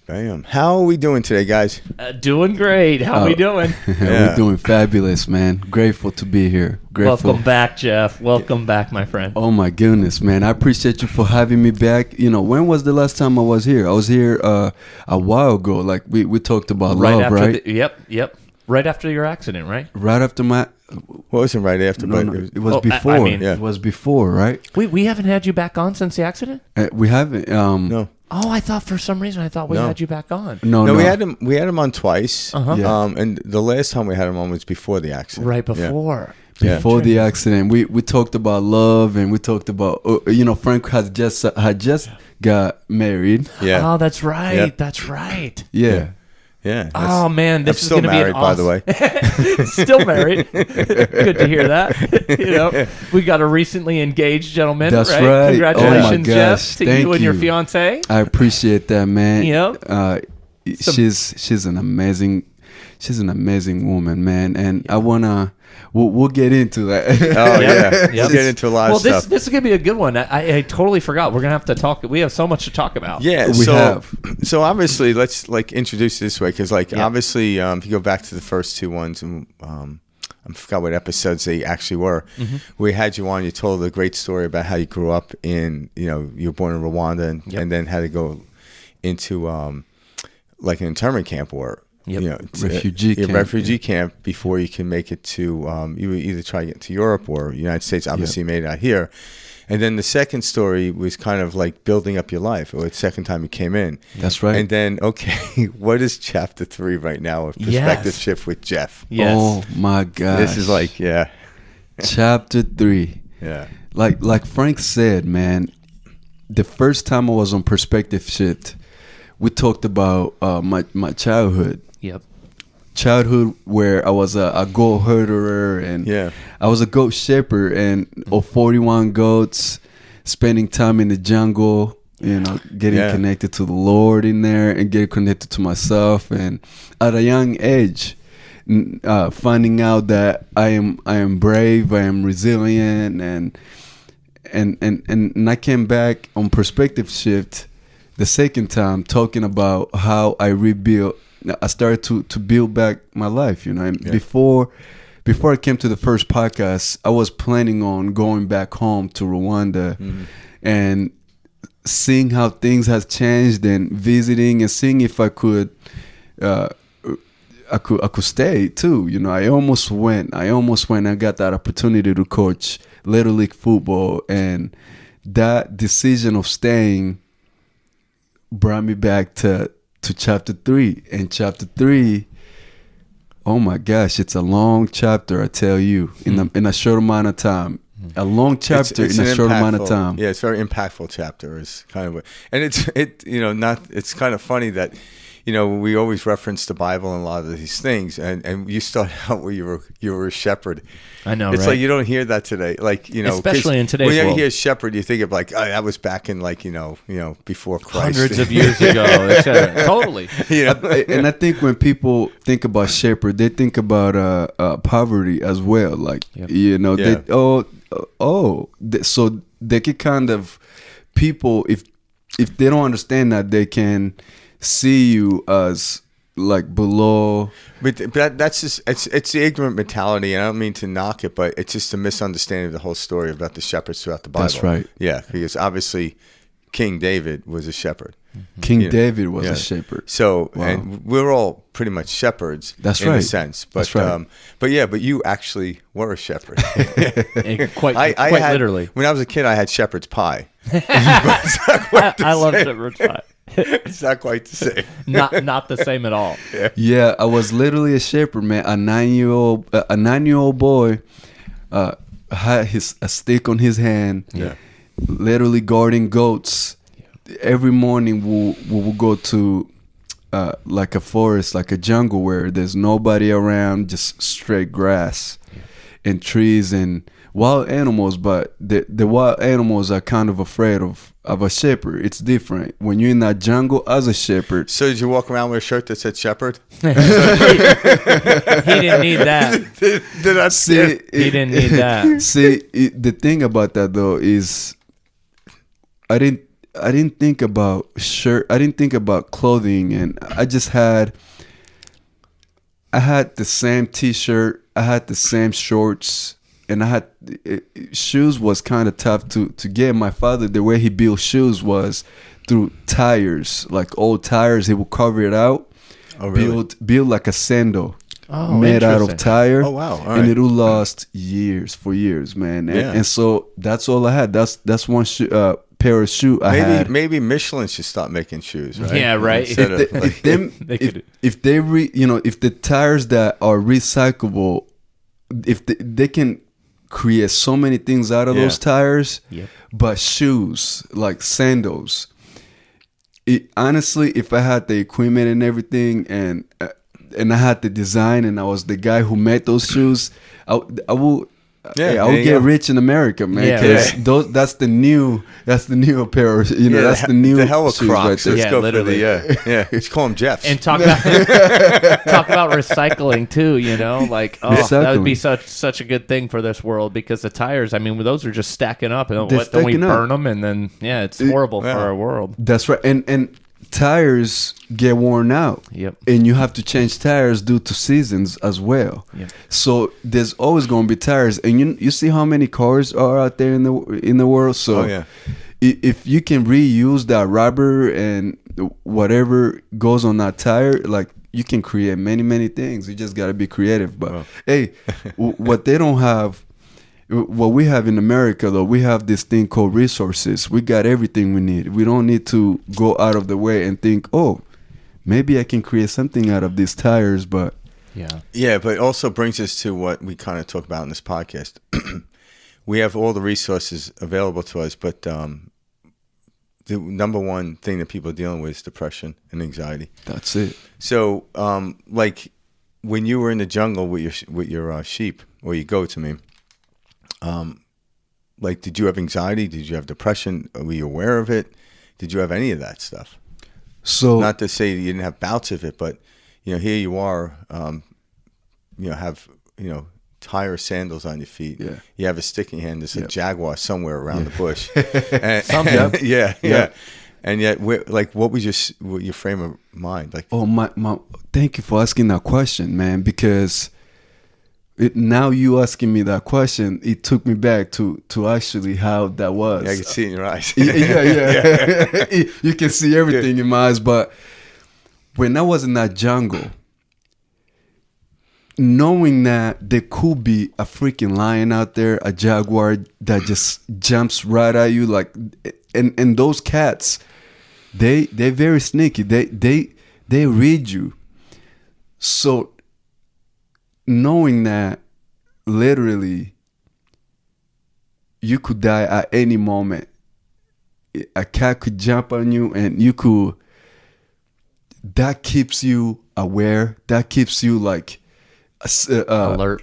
Bam. How are we doing today, guys? Doing great. How we doing? We're doing fabulous, man. Grateful to be here. Grateful. Welcome back, Jeff. Welcome back, my friend. Oh my goodness, man. I appreciate you for having me back. You know, when was the last time I was here? I was here a while ago. Like we talked about love, right? Yep. Right after your accident, right? Right after my... Well, it wasn't right after, but it was before. It was before, right? We haven't had you back on since the accident? We haven't. No. Oh, I thought for some reason we had you back on. No, we had him on twice. Uh-huh. And the last time we had him on was before the accident. Right before. Yeah. Before the accident, we talked about love, and we talked about Frank had just got married. Yeah. Oh, that's right. Yep. That's right. Yeah. Yeah. Oh man, this is going to be married, an awesome... by the way. Still married. Good to hear that. We got a recently engaged gentleman. That's right. Congratulations, oh my Jeff, to Thank you and your fiance. I appreciate that, man. Yep. She's an amazing woman, man, and I wanna. We'll get into that. Oh yeah, we'll get into a lot of stuff. This is gonna be a good one. I totally forgot. We're gonna have to talk. We have so much to talk about. Yeah, we have. So obviously, let's introduce it this way, because obviously, if you go back to the first two ones, and I forgot what episodes they actually were. Mm-hmm. We had you on. You told a great story about how you grew up in, you were born in Rwanda, and then had to go into like an internment camp or. Refugee camp before you can make it to you would either try to get to Europe or United States. Obviously, you made it out here. And then the second story was kind of like building up your life, or the second time you came in. That's right. And then, what is chapter 3 right now of Perspective Shift with Jeff? Yes. Oh my God. This is like, chapter 3. Yeah. Like Frank said, man, the first time I was on Perspective Shift, we talked about my childhood. Yep. Childhood where I was a goat herder, and I was a goat shepherd, and of 41 goats, spending time in the jungle, getting connected to the Lord in there, and getting connected to myself, and at a young age, finding out that I am brave, I am resilient, and I came back on Perspective Shift the second time, talking about how I started to build back my life, And before I came to the first podcast, I was planning on going back home to Rwanda, and seeing how things has changed, and visiting and seeing if I could stay too. I almost went. I got that opportunity to coach Little League football, and that decision of staying brought me back to chapter 3. And chapter 3, oh my gosh, it's a long chapter, I tell you, in a short amount of time. A long chapter in a short amount of time. Yeah, it's a very impactful chapter. Is kind of, and it's kind of funny that we always reference the Bible and a lot of these things, and you start out where you were a shepherd. I know, it's right? like you don't hear that today, especially in today's world. When you hear world. shepherd, you think of that was back in before Christ, hundreds of years ago. Totally. And I think when people think about shepherd, they think about poverty as well. So they can kind of, people, if they don't understand that, they can see you as like below. But that's just it's the ignorant mentality, and I don't mean to knock it, but it's just a misunderstanding of the whole story about the shepherds throughout the Bible. That's right. Yeah, because obviously King David was a shepherd. King David was a shepherd. So, and we're all pretty much shepherds. That's in right. a sense. But, that's right. But you actually were a shepherd. quite literally. When I was a kid, I had shepherd's pie. I love shepherd's pie. It's not quite the same. Not the same at all. Yeah, I was literally a shepherd, man. A 9-year-old boy had a stick on his hand, literally guarding goats. Every morning we will go to like a forest, like a jungle where there's nobody around, just straight grass and trees and wild animals. But the wild animals are kind of afraid of a shepherd. It's different when you're in that jungle as a shepherd. So did you walk around with a shirt that said shepherd? He didn't need that. Did I see? He didn't need that. See, the thing about that though is, I didn't think about shirt. I didn't think about clothing, and I had the same T-shirt. I had the same shorts, and shoes was kind of tough to get. My father, the way he built shoes was through tires, like old tires. He would cover it out, build like a sandal. Made out of tire. Oh wow! And it will last for years, man. And so that's all I had. That's one pair of shoe I had. Maybe Michelin should stop making shoes, right? Yeah, right. If the tires that are recyclable, if they can create so many things out of those tires, but shoes like sandals. Honestly, if I had the equipment and everything, and I had the design, and I was the guy who made those shoes, I would get rich in America, man. Because that's the new apparel. That's the new the hell of shoes Crocs. right there. Let's go literally. Just call them Jeffs. And talk about recycling too. That would be such a good thing for this world, because the tires, I mean, those are just stacking up, and then we burn them, and then it's horrible for our world. That's right, and tires get worn out. Yep. And you have to change tires due to seasons as well. Yep. So there's always going to be tires, and you see how many cars are out there in the world. So if you can reuse that rubber and whatever goes on that tire, like, you can create many things. You just got to be creative. But hey, what they don't have, what we have in America, though, we have this thing called resources. We got everything we need. We don't need to go out of the way and think, oh, maybe I can create something out of these tires. But but it also brings us to what we kind of talk about in this podcast. We have all the resources available to us, but the number one thing that people are dealing with is depression and anxiety. That's it. So, like when you were in the jungle with your sheep or your goats, like, did you have anxiety? Did you have depression? Were you aware of it? Did you have any of that stuff? So, not to say you didn't have bouts of it, but here you are, have tire sandals on your feet. Yeah. You have a sticky hand. There's a jaguar somewhere around the bush. And yet, what was your frame of mind? Like, my thank you for asking that question, man, because now you asking me that question, it took me back to actually how that was. Yeah, I can see it in your eyes. You can see everything in my eyes. But when I was in that jungle, knowing that there could be a freaking lion out there, a jaguar that just jumps right at you, like, and those cats, they're very sneaky. They read you. So knowing that literally you could die at any moment, a cat could jump on you, and that keeps you aware. That keeps you like alert,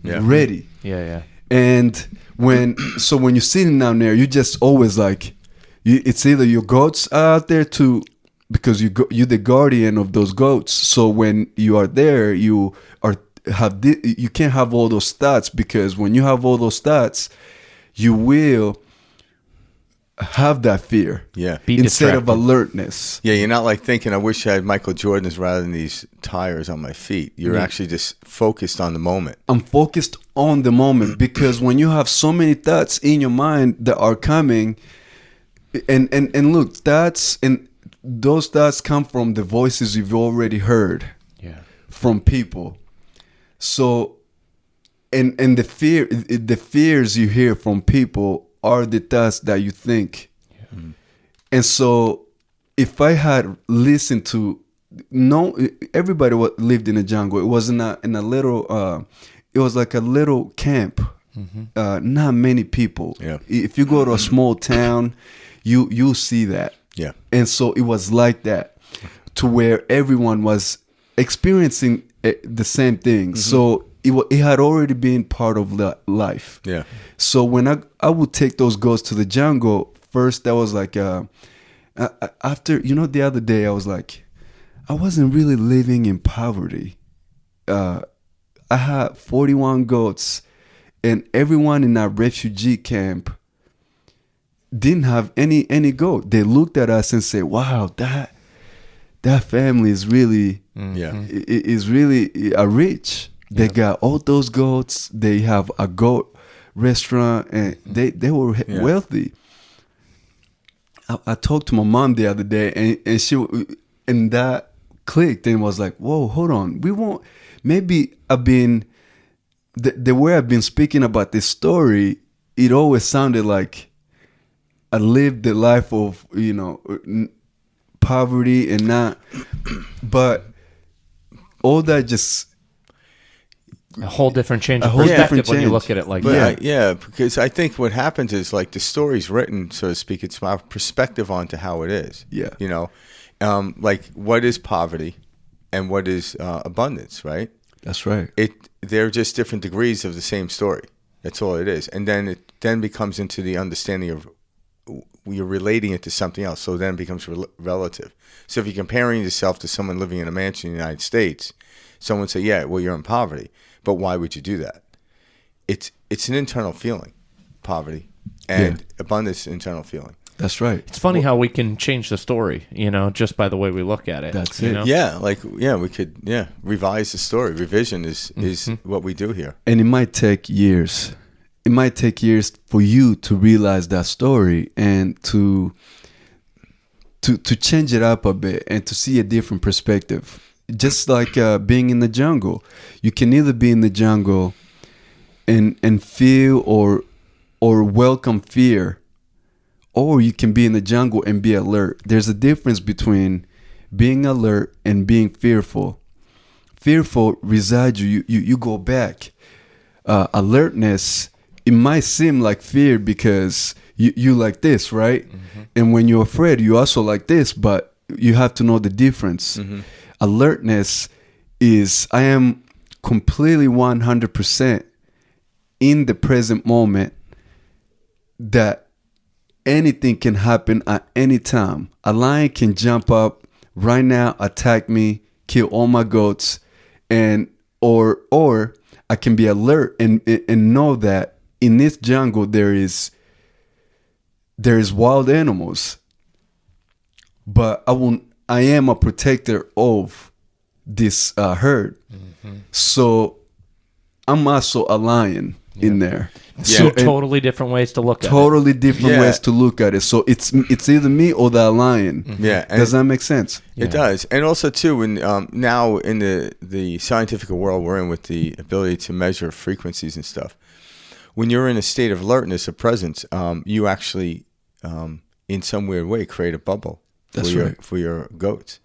ready. And when you're sitting down there, you just always like, it's either your goats are out there because you're the guardian of those goats. So when you are there, you can't have all those thoughts, because when you have all those thoughts, you will have that fear. Instead of alertness. You're not like thinking, I wish I had Michael Jordan's rather than these tires on my feet. You're actually just focused on the moment. I'm focused on the moment, because when you have so many thoughts in your mind that are coming, and look, those thoughts come from the voices you've already heard from people. So, and the fears you hear from people are the thoughts that you think. And so, if I had listened to, everybody lived in a jungle. It was in a little, it was like a little camp. Not many people. If you go to a small town, you see that. And so it was like that, to where everyone was experiencing the same thing. So it had already been part of the life. So when I would take those goats to the jungle, first that was like after, the other day I was like, I wasn't really living in poverty. I had 41 goats, and everyone in our refugee camp, didn't have any goat. They looked at us and said, "Wow, that family is really is really rich. They got all those goats. They have a goat restaurant, and they were wealthy." I talked to my mom the other day, and that clicked and was like, "Whoa, hold on. We won't." Maybe I've been the way I've been speaking about this story. It always sounded like I lived the life of, poverty and not, but all that just a whole different change of perspective when you look at it like that. Because I think what happens is like the story's written, so to speak, it's my perspective onto how it is. Yeah. Like what is poverty and what is abundance, right? That's right. They're just different degrees of the same story. That's all it is. And then it becomes into the understanding of you're relating it to something else. So then it becomes relative. So if you're comparing yourself to someone living in a mansion in the United States, someone would say, yeah, well, you're in poverty. But why would you do that? It's an internal feeling, poverty, and abundance, internal feeling. That's right. It's funny how we can change the story, just by the way we look at it. That's it. Yeah, we could revise the story. Revision is what we do here. And it might take years. It might take years for you to realize that story and to change it up a bit and to see a different perspective. Just like being in the jungle. You can either be in the jungle and feel or welcome fear, or you can be in the jungle and be alert. There's a difference between being alert and being fearful. Fearful resides you go back. Alertness, it might seem like fear because you like this, right? Mm-hmm. And when you're afraid, you also like this, but you have to know the difference. Mm-hmm. Alertness is I am completely 100% in the present moment, that anything can happen at any time. A lion can jump up right now, attack me, kill all my goats, and or I can be alert and know that in this jungle there is wild animals, but I am a protector of this herd. Mm-hmm. So I'm also a lion in there. So totally different ways to look at it. Totally different ways to look at it. So it's either me or that lion. Mm-hmm. Yeah. Does that make sense? It does. And also too, when now in the scientific world we're in, with the ability to measure frequencies and stuff, when you're in a state of alertness or presence, you actually in some weird way create a bubble for your goats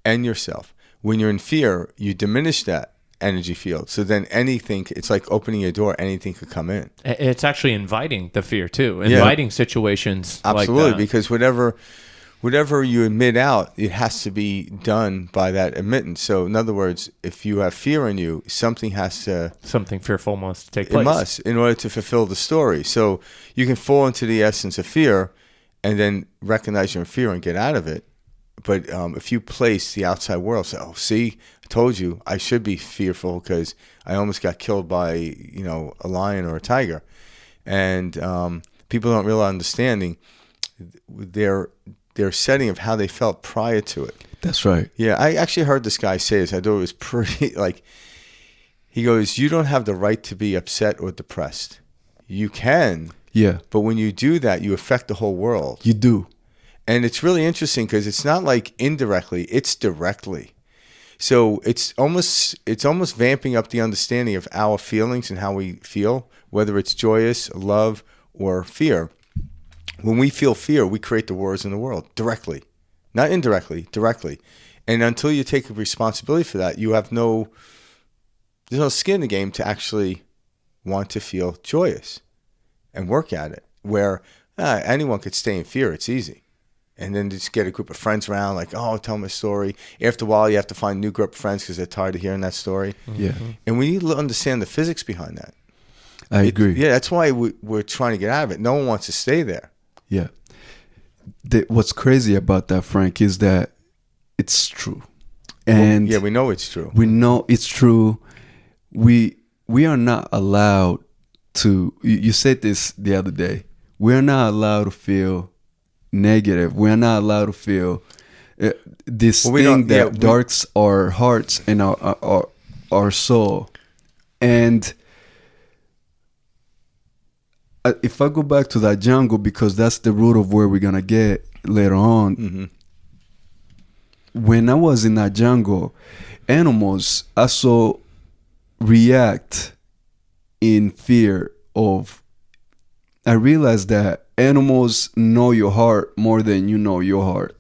and yourself. When you're in fear, you diminish that energy field. So then anything, it's like opening a door, anything could come in. It's actually inviting the fear too, inviting situations. Absolutely, like that. Because whatever you emit out, it has to be done by that emittance. So in other words, if you have fear in you, something fearful must take place. It must, in order to fulfill the story. So you can fall into the essence of fear and then recognize your fear and get out of it. But if you place the outside world, say, "Oh, see, I told you I should be fearful because I almost got killed by a lion or a tiger," and people don't really understanding their setting of how they felt prior to it. That's right. Yeah, I actually heard this guy say this. I thought it was pretty he goes, "You don't have the right to be upset or depressed. You can, but when you do that, you affect the whole world. You do." And it's really interesting because it's not like indirectly, it's directly. So it's almost vamping up the understanding of our feelings and how we feel, whether it's joyous, love, or fear. When we feel fear, we create the wars in the world directly, not indirectly, directly. And until you take responsibility for that, you have there's no skin in the game to actually want to feel joyous and work at it. Where anyone could stay in fear, it's easy. And then just get a group of friends around, like, "Oh, tell me a story." After a while, you have to find a new group of friends because they're tired of hearing that story. Yeah. And we need to understand the physics behind that. I agree. Yeah, that's why we're trying to get out of it. No one wants to stay there. Yeah. What's crazy about that, Frank, is that it's true. And we know it's true. We know it's true. We are not allowed to. You said this the other day. we're not allowed to feel negative. We're not allowed to feel this thing that darks our hearts and our soul. And if I go back to that jungle, because that's the root of where we're gonna get later on. When I was in that jungle, animals I saw react in fear of. I realized that animals know your heart more than you know your heart.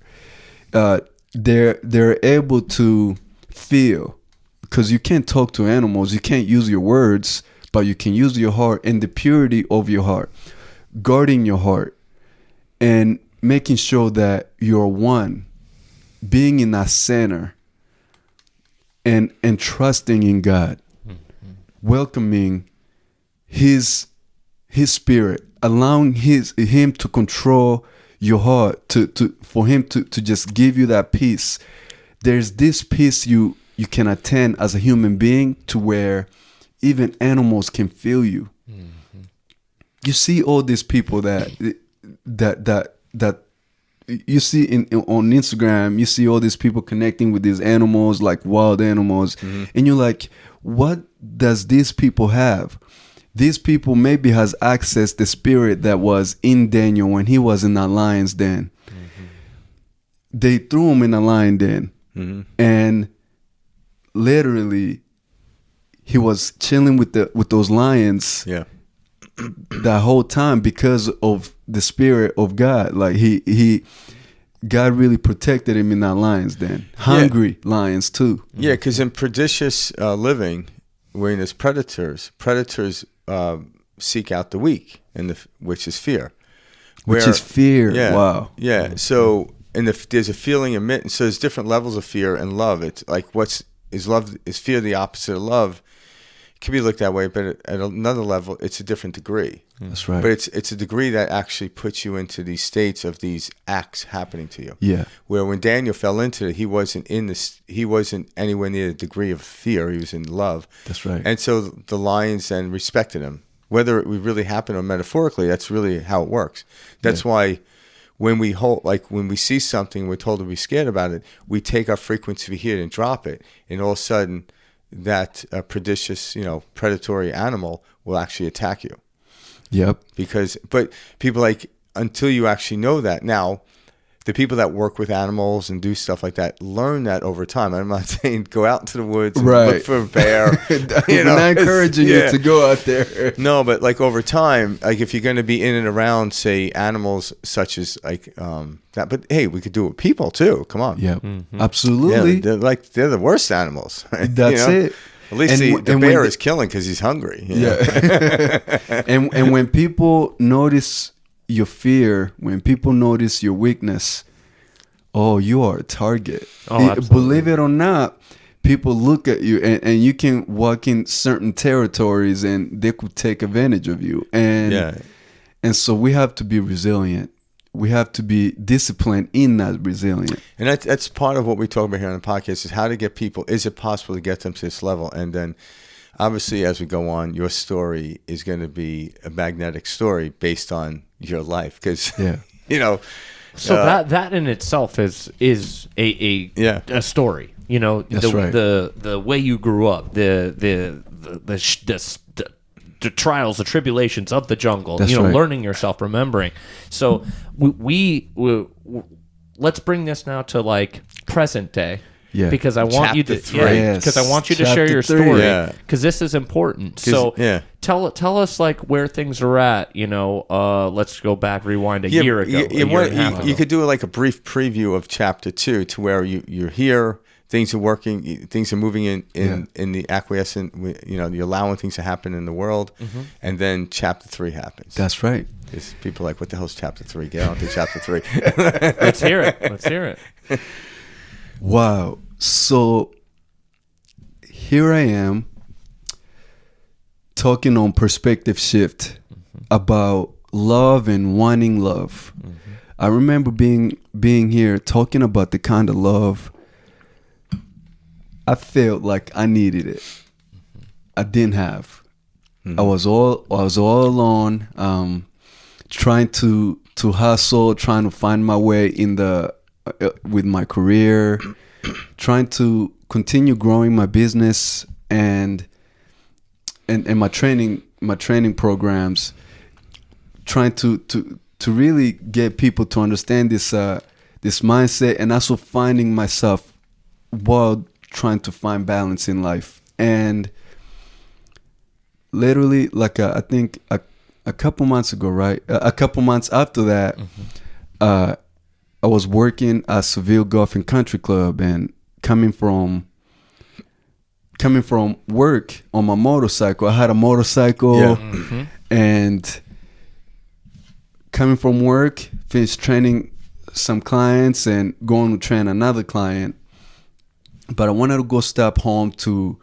They're able to feel, because you can't talk to animals. You can't use your words, but you can use your heart and the purity of your heart, guarding your heart and making sure that you're one, being in that center and trusting in God, welcoming His Spirit, allowing Him to control your heart, for Him to just give you that peace. There's this peace you can attain as a human being, to where even animals can feel you. You see all these people that you see on Instagram. You see all these people connecting with these animals, like wild animals, and you're like, what does these people have? These people maybe has accessed the spirit that was in Daniel when he was in that lion's den. They threw him in a lion den, and literally he was chilling with those lions that whole time because of the spirit of God. Like God really protected him in that lion's den. Hungry lions too. Yeah, because in prodigious living, when there's predators seek out the weak, which is fear. Yeah, wow. Yeah. So, there's a feeling of so there's different levels of fear and love. It's like is fear the opposite of love? It can be looked that way, but at another level, it's a different degree. That's right. But it's a degree that actually puts you into these states of these acts happening to you. Yeah. Where when Daniel fell into it, he wasn't anywhere near the degree of fear. He was in love. That's right. And so the lions then respected him. Whether it would really happen or metaphorically, that's really how it works. That's why when we see something, we're told to be scared about it, we take our frequency of hear and drop it, and all of a sudden that prodigious, predatory animal will actually attack you. Yep. But people until you actually know that. Now, the people that work with animals and do stuff like that learn that over time. I'm not saying go out into the woods and look for a bear. I'm not encouraging you to go out there. No, but over time, if you're going to be in and around, say, animals such as that. But hey, we could do it with people too. Come on. Yeah, absolutely. Yeah, they're the worst animals. That's it. At least the bear is killing because he's hungry. Yeah. and when people notice your fear, when people notice your weakness, you are a target. Believe it or not, people look at you and you can walk in certain territories and they could take advantage of you. And so we have to be resilient. We have to be disciplined in that resilience. And that's part of what we talk about here on the podcast, is how to get people, is it possible to get them to this level? And then obviously as we go on, your story is going to be a magnetic story based on your life. Because, So that in itself is a story. That's right. The way you grew up, the trials, the tribulations of the jungle. That's right. Learning yourself, remembering. So we let's bring this now to present day. Yeah. Because I want you to because I want you to Chapter share your 3. story, because this is important. So tell us where things are at. Let's go back, rewind a year ago. You could do a brief preview of chapter 2 to where you're here. Things are working. Things are moving in the acquiescent. You're allowing things to happen in the world, and then chapter 3 happens. That's right. Because people are like, what the hell is chapter 3? Get on to chapter 3. Let's hear it. Wow. So here I am talking on perspective shift about love and wanting love. I remember being here talking about the kind of love I felt like I needed it. I didn't have. I was all alone. trying to hustle, trying to find my way in the with my career, trying to continue growing my business and my training programs, trying to really get people to understand this mindset, and also finding myself while trying to find balance in life. And literally, like I think a couple months ago, right? A couple months after that, I was working at Seville Golf and Country Club, and coming from work on my motorcycle. I had a motorcycle, and coming from work, finished training some clients and going to train another client. But I wanted to go stop home to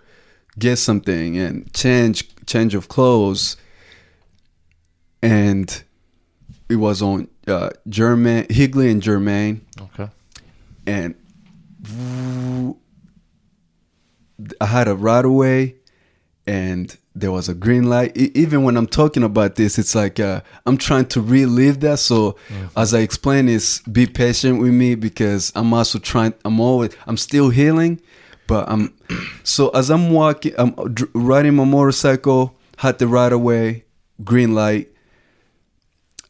get something and change of clothes. And it was on Higley and Germain. Okay. And I had a right away, and there was a green light. Even when I'm talking about this, it's like I'm trying to relive that. So as I explain this, be patient with me, because I'm also I'm still healing. But so as I'm walking, I'm riding my motorcycle, had the right away, green light.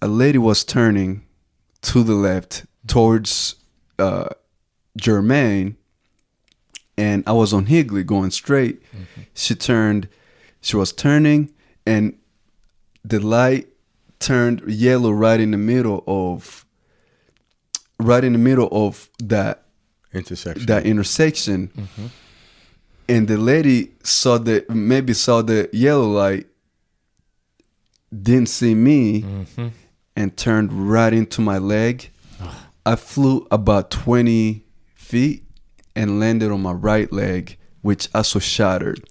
A lady was turning to the left towards Germain, and I was on Higley going straight. She was turning, and the light turned yellow right in the middle of that intersection. And the lady saw the yellow light, didn't see me, and turned right into my leg. I flew about 20 feet and landed on my right leg, which also shattered.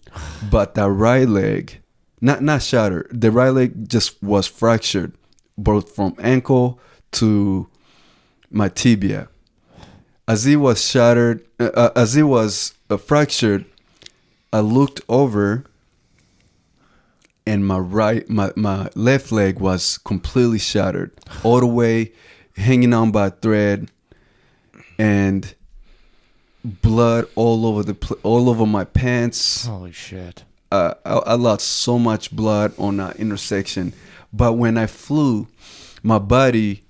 But that right leg, not shattered, the right leg just was fractured, both from ankle to my tibia. As it was fractured, I looked over, and my left leg was completely shattered, all the way hanging on by a thread, and blood all over my pants. Holy shit! I lost so much blood on that intersection. But when I flew, my body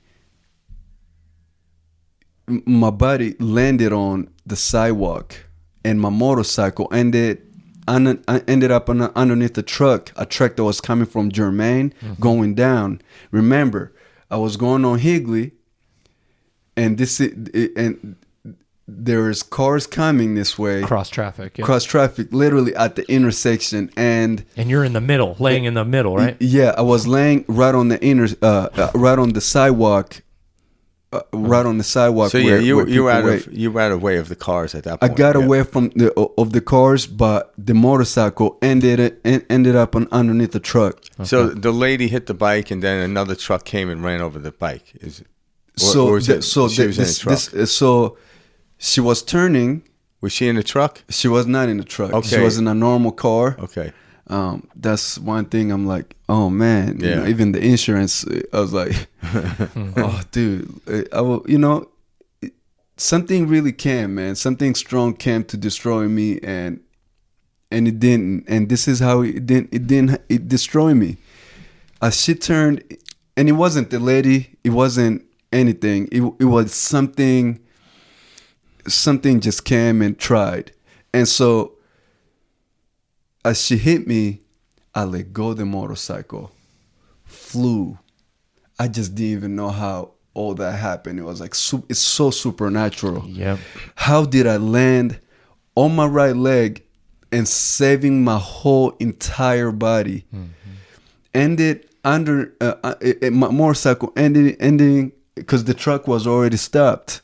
landed on the sidewalk, and my motorcycle ended up underneath a truck that was coming from Germain, going down. Remember, I was going on Higley, and there's cars coming this way. Cross traffic, literally at the intersection, and you're in the middle, laying in the middle, right? Yeah, I was laying right on the right on the sidewalk. Right on the sidewalk. So you were out of way of the cars at that point. I got away from the cars, but the motorcycle ended up underneath the truck. Okay. So the lady hit the bike, and then another truck came and ran over the bike. So she was turning. Was she in the truck? She was not in the truck. Okay. She was in a normal car. Okay. That's one thing I'm like, oh man, yeah. You know, even the insurance, I was like, oh dude, something really came, man. Something strong came to destroy me, and it didn't. And this is how it destroyed me. As she turned, and it wasn't the lady, it wasn't anything. It was something just came and tried. And so as she hit me, I let go of the motorcycle, flew. I just didn't even know how all that happened. It was like, it's so supernatural. Yeah. How did I land on my right leg and saving my whole entire body? Ended under my motorcycle, ending because the truck was already stopped.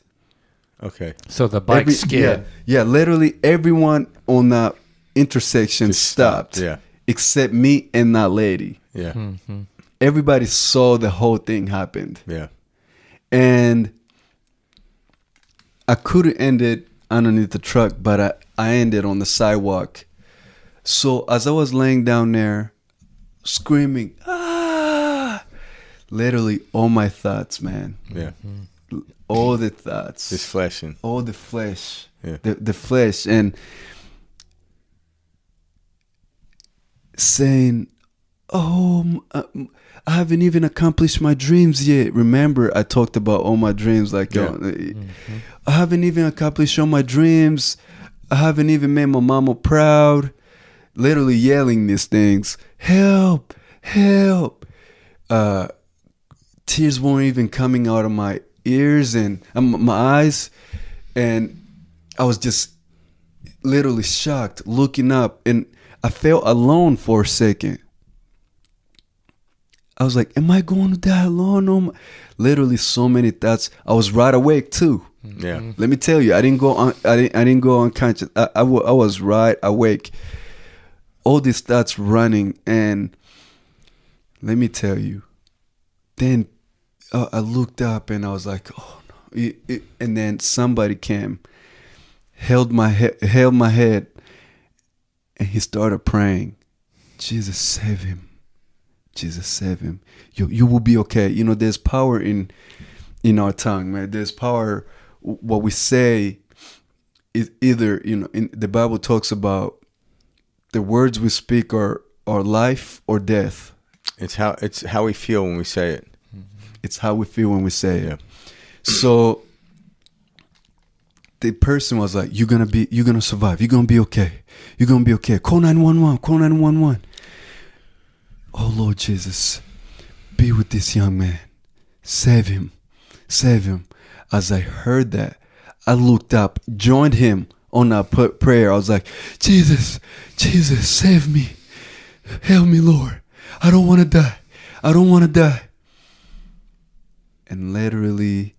Okay. So the bike skid. Yeah, literally everyone on that intersection just stopped. Yeah. Except me and that lady. Yeah. Everybody saw the whole thing happened. Yeah. And I could have ended underneath the truck, but I ended on the sidewalk. So as I was laying down there, screaming, literally all my thoughts, man. Yeah. All the thoughts. Just fleshing. All the flesh. Yeah. The flesh. And saying, I haven't even accomplished my dreams yet. Remember, I talked about all my dreams. Like, I haven't even accomplished all my dreams. I haven't even made my mama proud. Literally yelling these things. Help, help. Tears weren't even coming out of my ears and my eyes. And I was just literally shocked, looking up. And I felt alone for a second. I was like, am I going to die alone? Oh, literally so many thoughts. I was right awake too. Yeah. Let me tell you, I didn't go unconscious. I was right awake. All these thoughts running, and let me tell you. Then I looked up and I was like, oh no. And then somebody came, held my head, and he started praying. Jesus, save him. Jesus, save him. You will be okay. You know, there's power in our tongue, man. There's power. What we say is either, you know, in the Bible talks about the words we speak are life or death. It's how we feel when we say it. It's how we feel when we say it. So the person was like, you're gonna survive. You're gonna be okay. You're gonna be okay. Call 911. Call 911. Oh Lord Jesus, be with this young man. Save him. Save him. As I heard that, I looked up, joined him on our prayer. I was like, Jesus, Jesus, save me. Help me, Lord. I don't want to die. I don't want to die. And literally,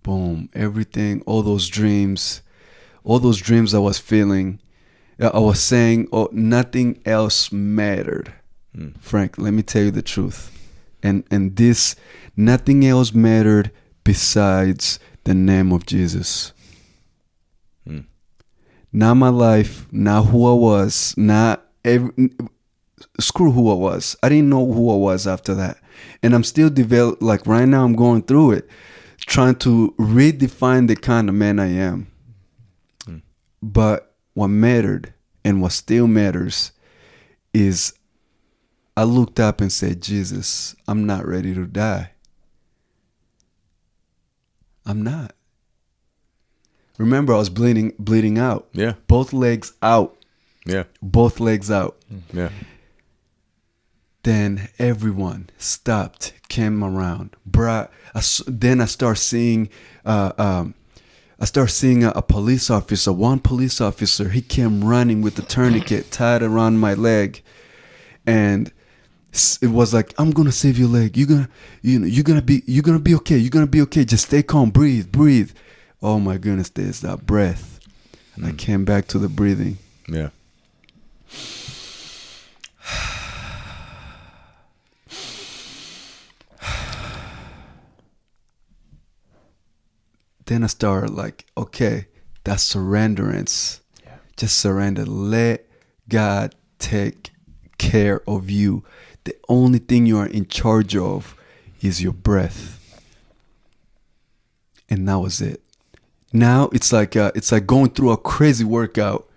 boom, everything, all those dreams I was feeling, I was saying, oh, nothing else mattered. Frank, let me tell you the truth. And this, nothing else mattered besides the name of Jesus. Not my life, not who I was, screw who I was. I didn't know who I was after that. And I'm still like right now I'm going through it, trying to redefine the kind of man I am. But what mattered and what still matters is I looked up and said, Jesus, I'm not ready to die. I'm not. Remember, I was bleeding out. Yeah. Both legs out. Yeah. Both legs out. Yeah. Then everyone stopped, came around. Then I start seeing, a police officer. One police officer, he came running with a tourniquet tied around my leg, and it was like, I'm gonna save your leg. You're gonna be okay. You're gonna be okay. Just stay calm. Breathe. Oh my goodness, there's that breath. And I came back to the breathing. Yeah. Then I started like, okay, that's surrenderance. Yeah. Just surrender. Let God take care of you. The only thing you are in charge of is your breath. And that was it. Now it's like going through a crazy workout,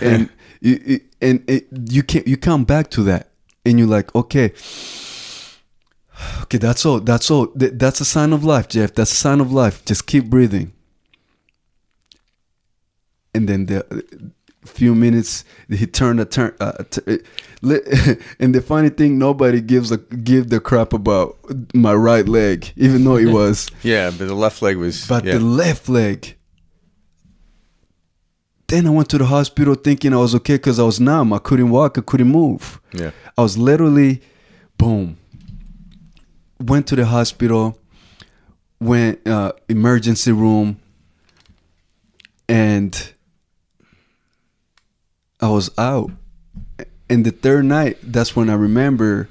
and you come back to that, and you're like, okay, that's all. That's a sign of life, Jeff. That's a sign of life. Just keep breathing. And then the few minutes, he turned and the funny thing, nobody give the crap about my right leg, even though it was. Yeah, but the left leg was. But the left leg. Then I went to the hospital thinking I was okay because I was numb. I couldn't walk. I couldn't move. Yeah. I was literally, boom. Went to the hospital, went emergency room, and I was out. And the third night, that's when I remember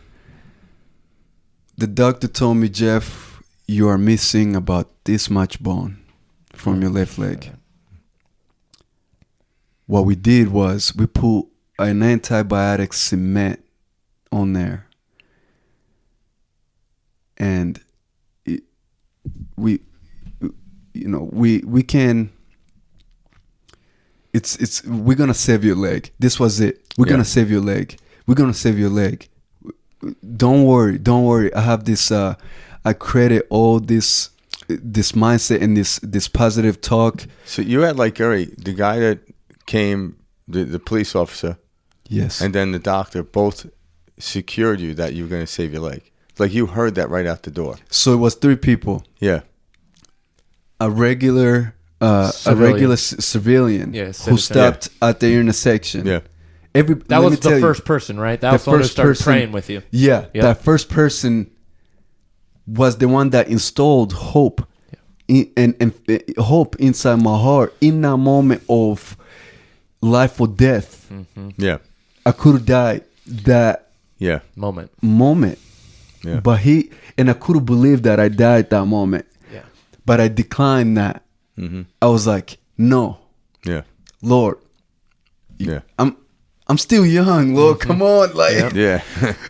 the doctor told me, Jeff, you are missing about this much bone from your left leg. What we did was we put an antibiotic cement on there. we can. It's we're gonna save your leg. This was it. We're gonna save your leg. We're gonna save your leg. Don't worry. I have this. I credit all this mindset and this positive talk. So you had like Gary, the guy that came, the police officer, yes, and then the doctor both secured you that you were going to save your leg. Like you heard that right out the door. So it was 3 people. Yeah, a regular civilian who stopped at the intersection. Yeah. That was the first person, right? That was the one who started praying with you. Yeah, that first person was the one that installed hope and hope inside my heart in that moment of life or death. Mm-hmm. Yeah, I could have died that moment. Yeah. But I couldn't believe that I died that moment. Yeah. But I declined that. Mm-hmm. I was like, no. Yeah. Lord. Yeah. I'm still young, Lord. Come on, like. Yeah.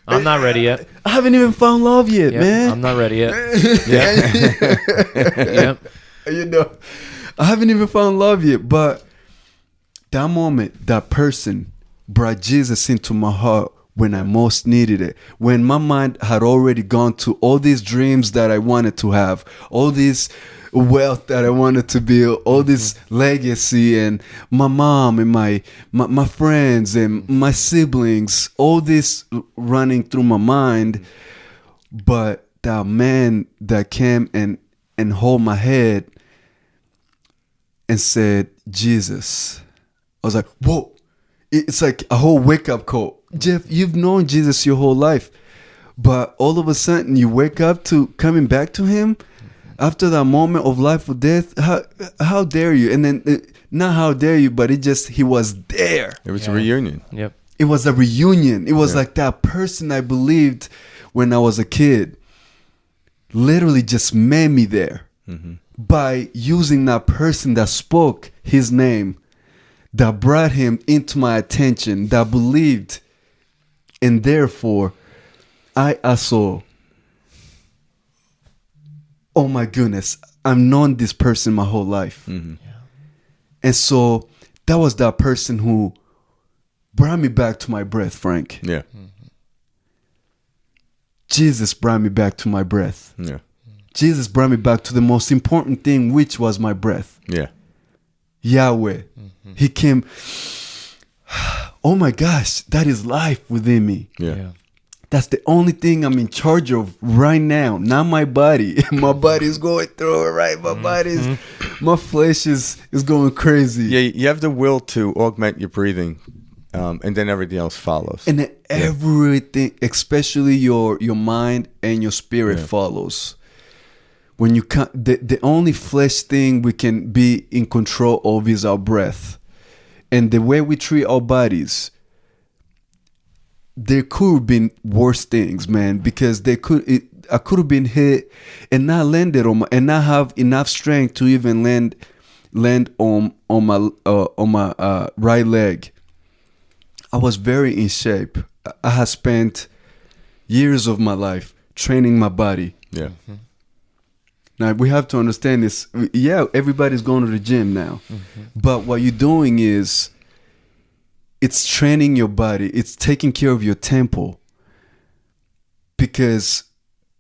I'm not ready yet. I haven't even found love yet, man. I'm not ready yet. Yeah. I haven't even found love yet. But that moment, that person brought Jesus into my heart when I most needed it. When my mind had already gone to all these dreams that I wanted to have, all this wealth that I wanted to build, all this legacy, and my mom and my friends and my siblings, all this running through my mind. But that man that came and hold my head and said, Jesus. I was like, whoa. It's like a whole wake-up call. Jeff, you've known Jesus your whole life, but all of a sudden you wake up to coming back to him after that moment of life or death. How dare you? And then not how dare you, but he was there. It was a reunion. Yep. It was a reunion. It was like that person I believed when I was a kid literally just met me there by using that person that spoke his name, that brought him into my attention, that believed. And therefore, I also, oh my goodness, I've known this person my whole life. Mm-hmm. Yeah. And so that was that person who brought me back to my breath, Frank. Yeah. Mm-hmm. Jesus brought me back to my breath. Yeah. Jesus brought me back to the most important thing, which was my breath. Yeah. Yahweh. Mm-hmm. He came. Oh my gosh, that is life within me. Yeah. That's the only thing I'm in charge of right now, not my body. My body is going through it, right? My flesh is going crazy. Yeah, you have the will to augment your breathing, and then everything else follows. And then everything, especially your mind and your spirit follows. When you can't, the only flesh thing we can be in control of is our breath. And the way we treat our bodies, there could have been worse things, man, because I could have been hit and not landed on and not have enough strength to even land on my right leg. I was very in shape. I had spent years of my life training my body. Yeah. Mm-hmm. Now, we have to understand this. Yeah, everybody's going to the gym now. Mm-hmm. But what you're doing is, it's training your body. It's taking care of your temple. Because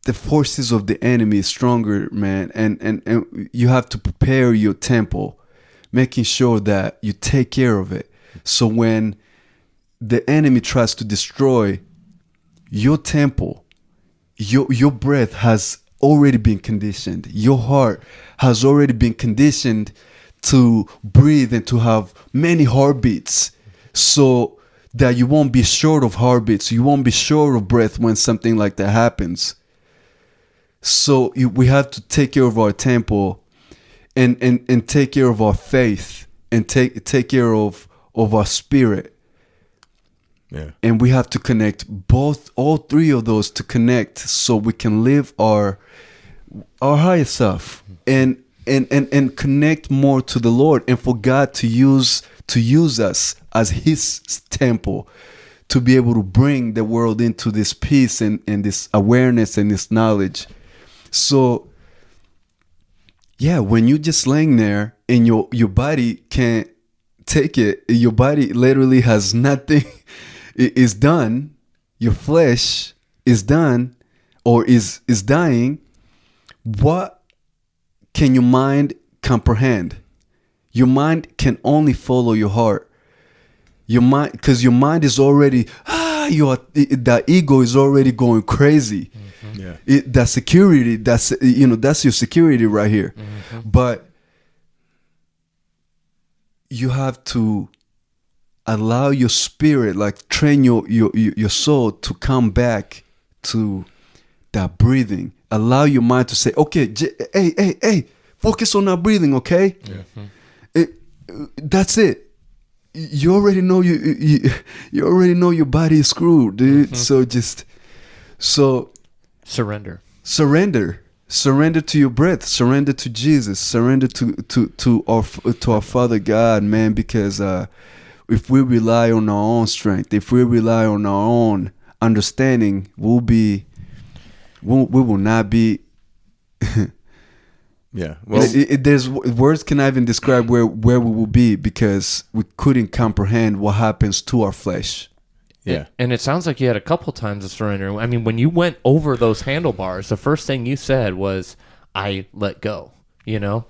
the forces of the enemy is stronger, man. And you have to prepare your temple, making sure that you take care of it. So when the enemy tries to destroy your temple, your breath has already been conditioned. Your heart has already been conditioned to breathe and to have many heartbeats, so that you won't be short of heartbeats. You won't be short of breath when something like that happens. So we have to take care of our temple and take care of our faith and take care of our spirit. Yeah. And we have to connect all three of those to connect, so we can live our higher self and connect more to the Lord, and for God to use us as his temple to be able to bring the world into this peace and this awareness and this knowledge. So yeah, when you just laying there and your body can't take it, your body literally has nothing. It is done. Your flesh is done, or is dying. What can your mind comprehend? Your mind can only follow your heart. Your mind, because your mind is already the ego is already going crazy. Yeah, that security, that's your security right here. But you have to allow your spirit, like train your soul to come back to that breathing. Allow your mind to say, okay, hey, focus on that breathing, okay? That's it. You already know you already know your body is screwed, dude. So surrender to your breath, surrender to Jesus, surrender to our Father God, man. Because if we rely on our own strength, if we rely on our own understanding, we will not be. Yeah, well, there's words cannot even describe where we will be, because we couldn't comprehend what happens to our flesh. Yeah, and it sounds like you had a couple times of surrender. I mean, when you went over those handlebars, the first thing you said was, "I let go." You know,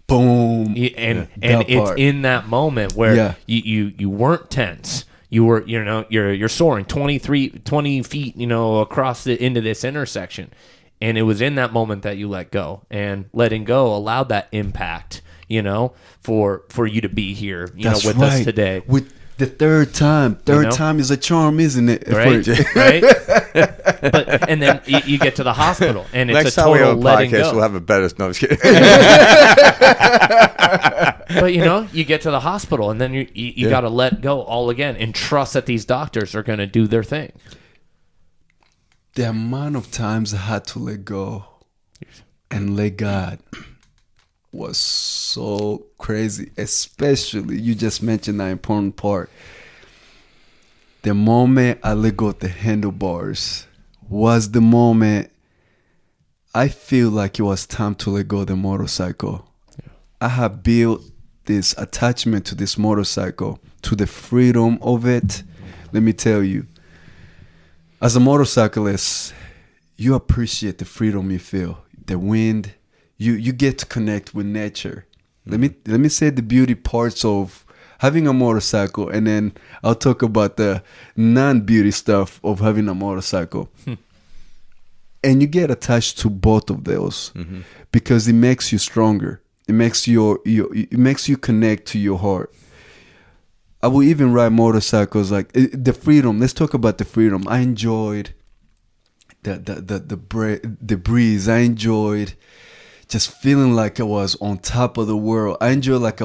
boom, and it's in that moment where you weren't tense. You were, you're soaring 20 feet, across into this intersection. And it was in that moment that you let go, and letting go allowed that impact, for you to be here, That's with right. us today. With the third time time is a charm, isn't it? Right, right. But and then you get to the hospital, and it's next a time we total have a letting podcast, go. we'll have a better. No, I'm just kidding. But you get to the hospital, and then you got to let go all again, and trust that these doctors are going to do their thing. The amount of times I had to let go and let God was so crazy. Especially, you just mentioned that important part. The moment I let go of the handlebars was the moment I feel like it was time to let go of the motorcycle. Yeah. I have built this attachment to this motorcycle, to the freedom of it. Let me tell you. As a motorcyclist, you appreciate the freedom you feel, the wind. You get to connect with nature. Let me say the beauty parts of having a motorcycle, and then I'll talk about the non-beauty stuff of having a motorcycle. And you get attached to both of those because it makes you stronger. It makes it makes you connect to your heart. I will even ride motorcycles, like the freedom. Let's talk about the freedom. I enjoyed the breeze. I enjoyed just feeling like I was on top of the world. I enjoyed like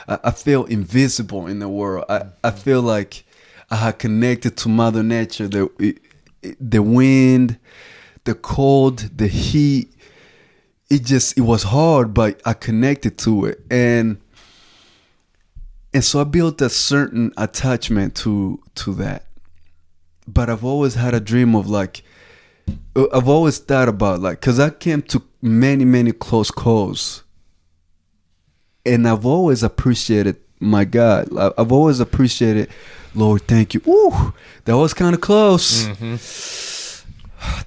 I felt invisible in the world. I feel like I had connected to Mother Nature. The wind, the cold, the heat. It was hard, but I connected to it. And so I built a certain attachment to that. But I've always had a dream of I've always thought about because I came to many, many close calls. And I've always appreciated my God. I've always appreciated, Lord, thank you. Ooh, that was kind of close.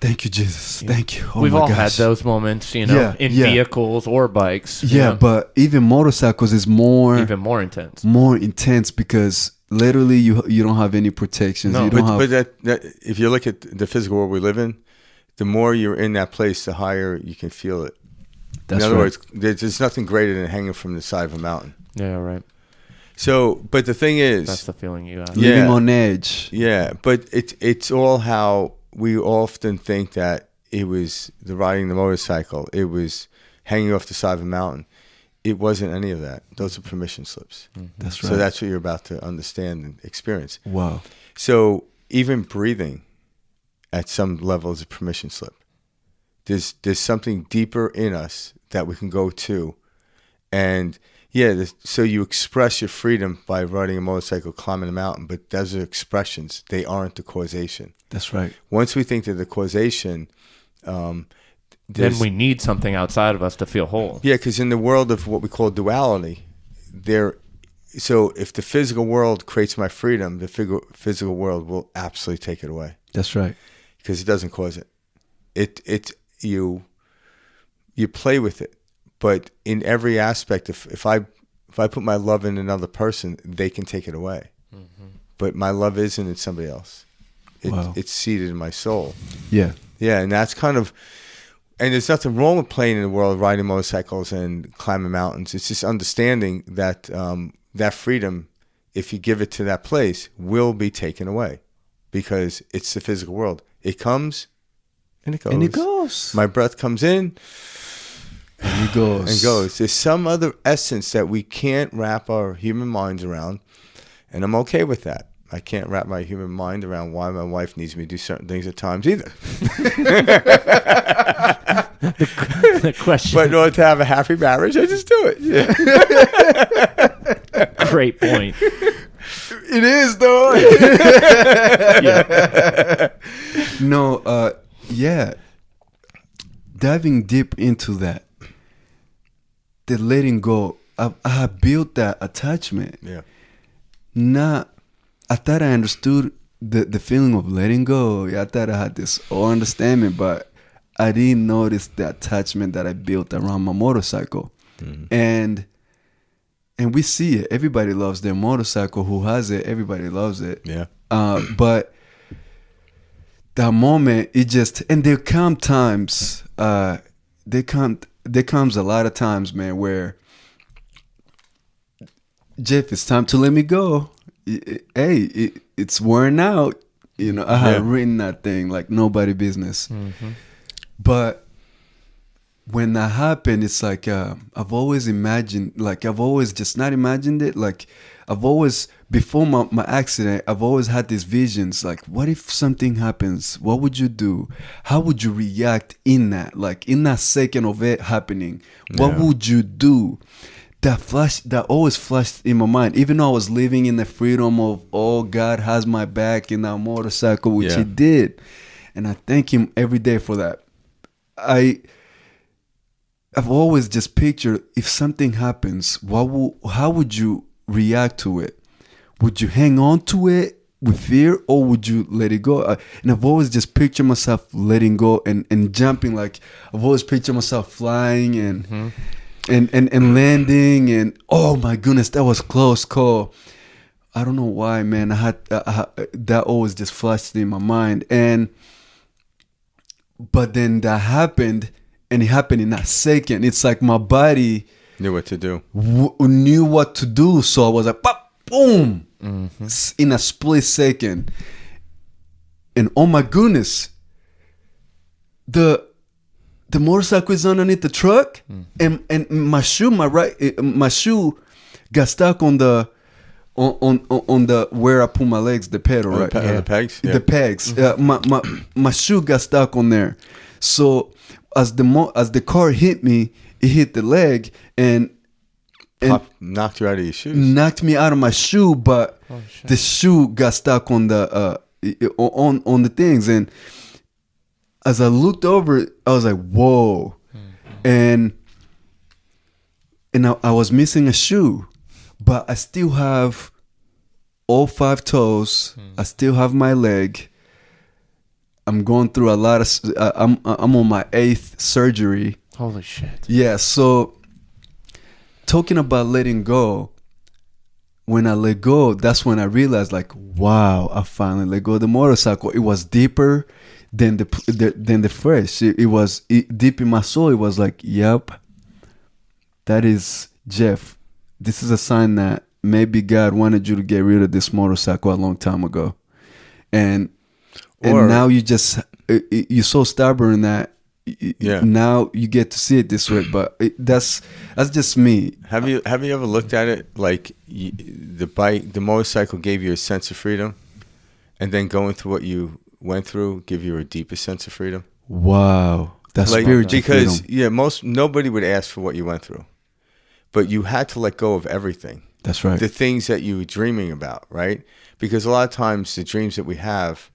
Thank you, Jesus. Thank you. We've all had those moments, in vehicles or bikes. Yeah, but even motorcycles is even more intense. More intense because literally you don't have any protections. No, but that if you look at the physical world we live in, the more you're in that place, the higher you can feel it. In other words, there's nothing greater than hanging from the side of a mountain. Yeah, right. So, but the thing is, that's the feeling you got. Living on edge. Yeah, but it's all how. We often think that it was the riding the motorcycle. It was hanging off the side of a mountain. It wasn't any of that. Those are permission slips. That's right. So that's what you're about to understand and experience. Wow. So even breathing at some level is a permission slip. There's something deeper in us that we can go to. And so you express your freedom by riding a motorcycle, climbing a mountain, but those are expressions. They aren't the causation. That's right. Once we think that the causation, then we need something outside of us to feel whole. Yeah, because in the world of what we call duality, so if the physical world creates my freedom, the physical world will absolutely take it away. That's right. Because it doesn't cause it. You play with it, but in every aspect, if I put my love in another person, they can take it away. Mm-hmm. But my love isn't in somebody else. It's seated in my soul. Yeah. Yeah, and that's kind of, and there's nothing wrong with playing in the world, riding motorcycles and climbing mountains. It's just understanding that that freedom, if you give it to that place, will be taken away because it's the physical world. It comes and it goes. And it goes. My breath comes in and it goes. And goes. There's some other essence that we can't wrap our human minds around, and I'm okay with that. I can't wrap my human mind around why my wife needs me to do certain things at times either. The question. But in order to have a happy marriage, I just do it. Yeah. Great point. It is, though. Yeah. No, yeah. Diving deep into that, the letting go, I built that attachment. Yeah. I thought I understood the feeling of letting go. Yeah, I thought I had this whole understanding, but I didn't notice the attachment that I built around my motorcycle. Mm-hmm. And we see it. Everybody loves their motorcycle. Who has it? Everybody loves it. Yeah. But that moment, it just, and there come times, there comes a lot of times, man, where, Jeff, it's time to let me go. Hey, it's worn out. You know, I had written that thing like nobody business. Mm-hmm. But when that happened, it's like I've always imagined, like I've always just not imagined it. Like I've always, before my accident, I've always had these visions. Like, what if something happens? What would you do? How would you react in that? Like in that second of it happening, what would you do? That always flashed in my mind, even though I was living in the freedom of, oh, God has my back in that motorcycle, which He did. And I thank Him every day for that. I've always just pictured, if something happens, how would you react to it? Would you hang on to it with fear, or would you let it go? And I've always just pictured myself letting go and jumping. Like I've always pictured myself flying and... Mm-hmm. And landing, and oh my goodness, that was close call. I don't know why, man. I had that always just flashed in my mind, but then that happened, and it happened in that second. It's like my body knew what to do. Knew what to do, so I was like, pop, boom, in a split second, and oh my goodness, the motorcycle is underneath the truck, and my shoe got stuck on the where I put my legs, the pedal, right? The pegs. Yeah. The pegs. My shoe got stuck on there. So as the car hit me, it hit the leg and knocked you out of your shoes. Knocked me out of my shoe, but the shoe got stuck on the on the things. And as I looked over, I was like, whoa. Mm-hmm. And I was missing a shoe, but I still have all 5 toes. I still have my leg. I'm going through a lot of, I'm on my 8th surgery. Holy shit. Yeah. So talking about letting go, when I let go, that's when I realized, like, wow, I finally let go of the motorcycle. It was deeper than the first. It was deep in my soul. It was like, yep, that is Jeff. This is a sign that maybe God wanted you to get rid of this motorcycle a long time ago, and now you're so stubborn that now you get to see it this way. But that's just me. Have you ever looked at it like the motorcycle gave you a sense of freedom, and then going through what you went through give you a deeper sense of freedom? Wow, that's spiritual because freedom. nobody would ask for what you went through, but you had to let go of everything. That's right. The things that you were dreaming about, right? Because a lot of times the dreams that we have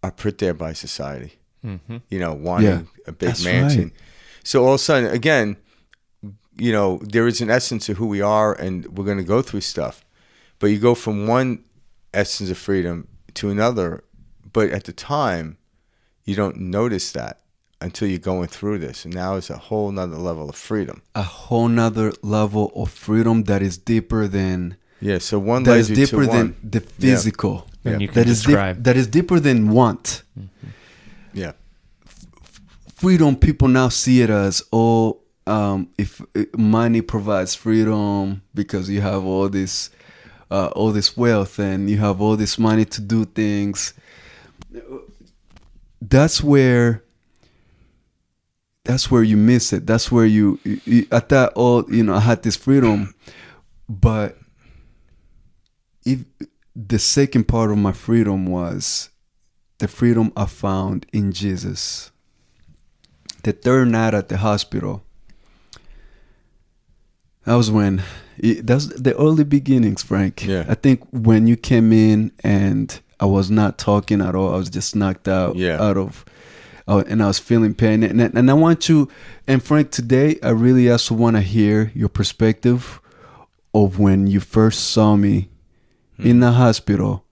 are put there by society. wanting a big mansion. Right. So all of a sudden, again, there is an essence of who we are, and we're going to go through stuff. But you go from one essence of freedom to another, but at the time, you don't notice that until you're going through this. And now it's a whole nother level of freedom. A whole nother level of freedom that is deeper than... Yeah, so one that is deeper than the physical. Yeah. And you can describe. That is deeper than want. Mm-hmm. Yeah. Freedom, people now see it as, if money provides freedom because you have all this wealth and you have all this money to do things. That's where you miss it. That's where you I thought, I had this freedom, but if the second part of my freedom was the freedom I found in Jesus. The third night at the hospital, that was when, that's the early beginnings, Frank. Yeah. I think when you came in and I was not talking at all, I was just knocked out, and I was feeling pain. And I want you, and Frank, today, I really also want to hear your perspective of when you first saw me in the hospital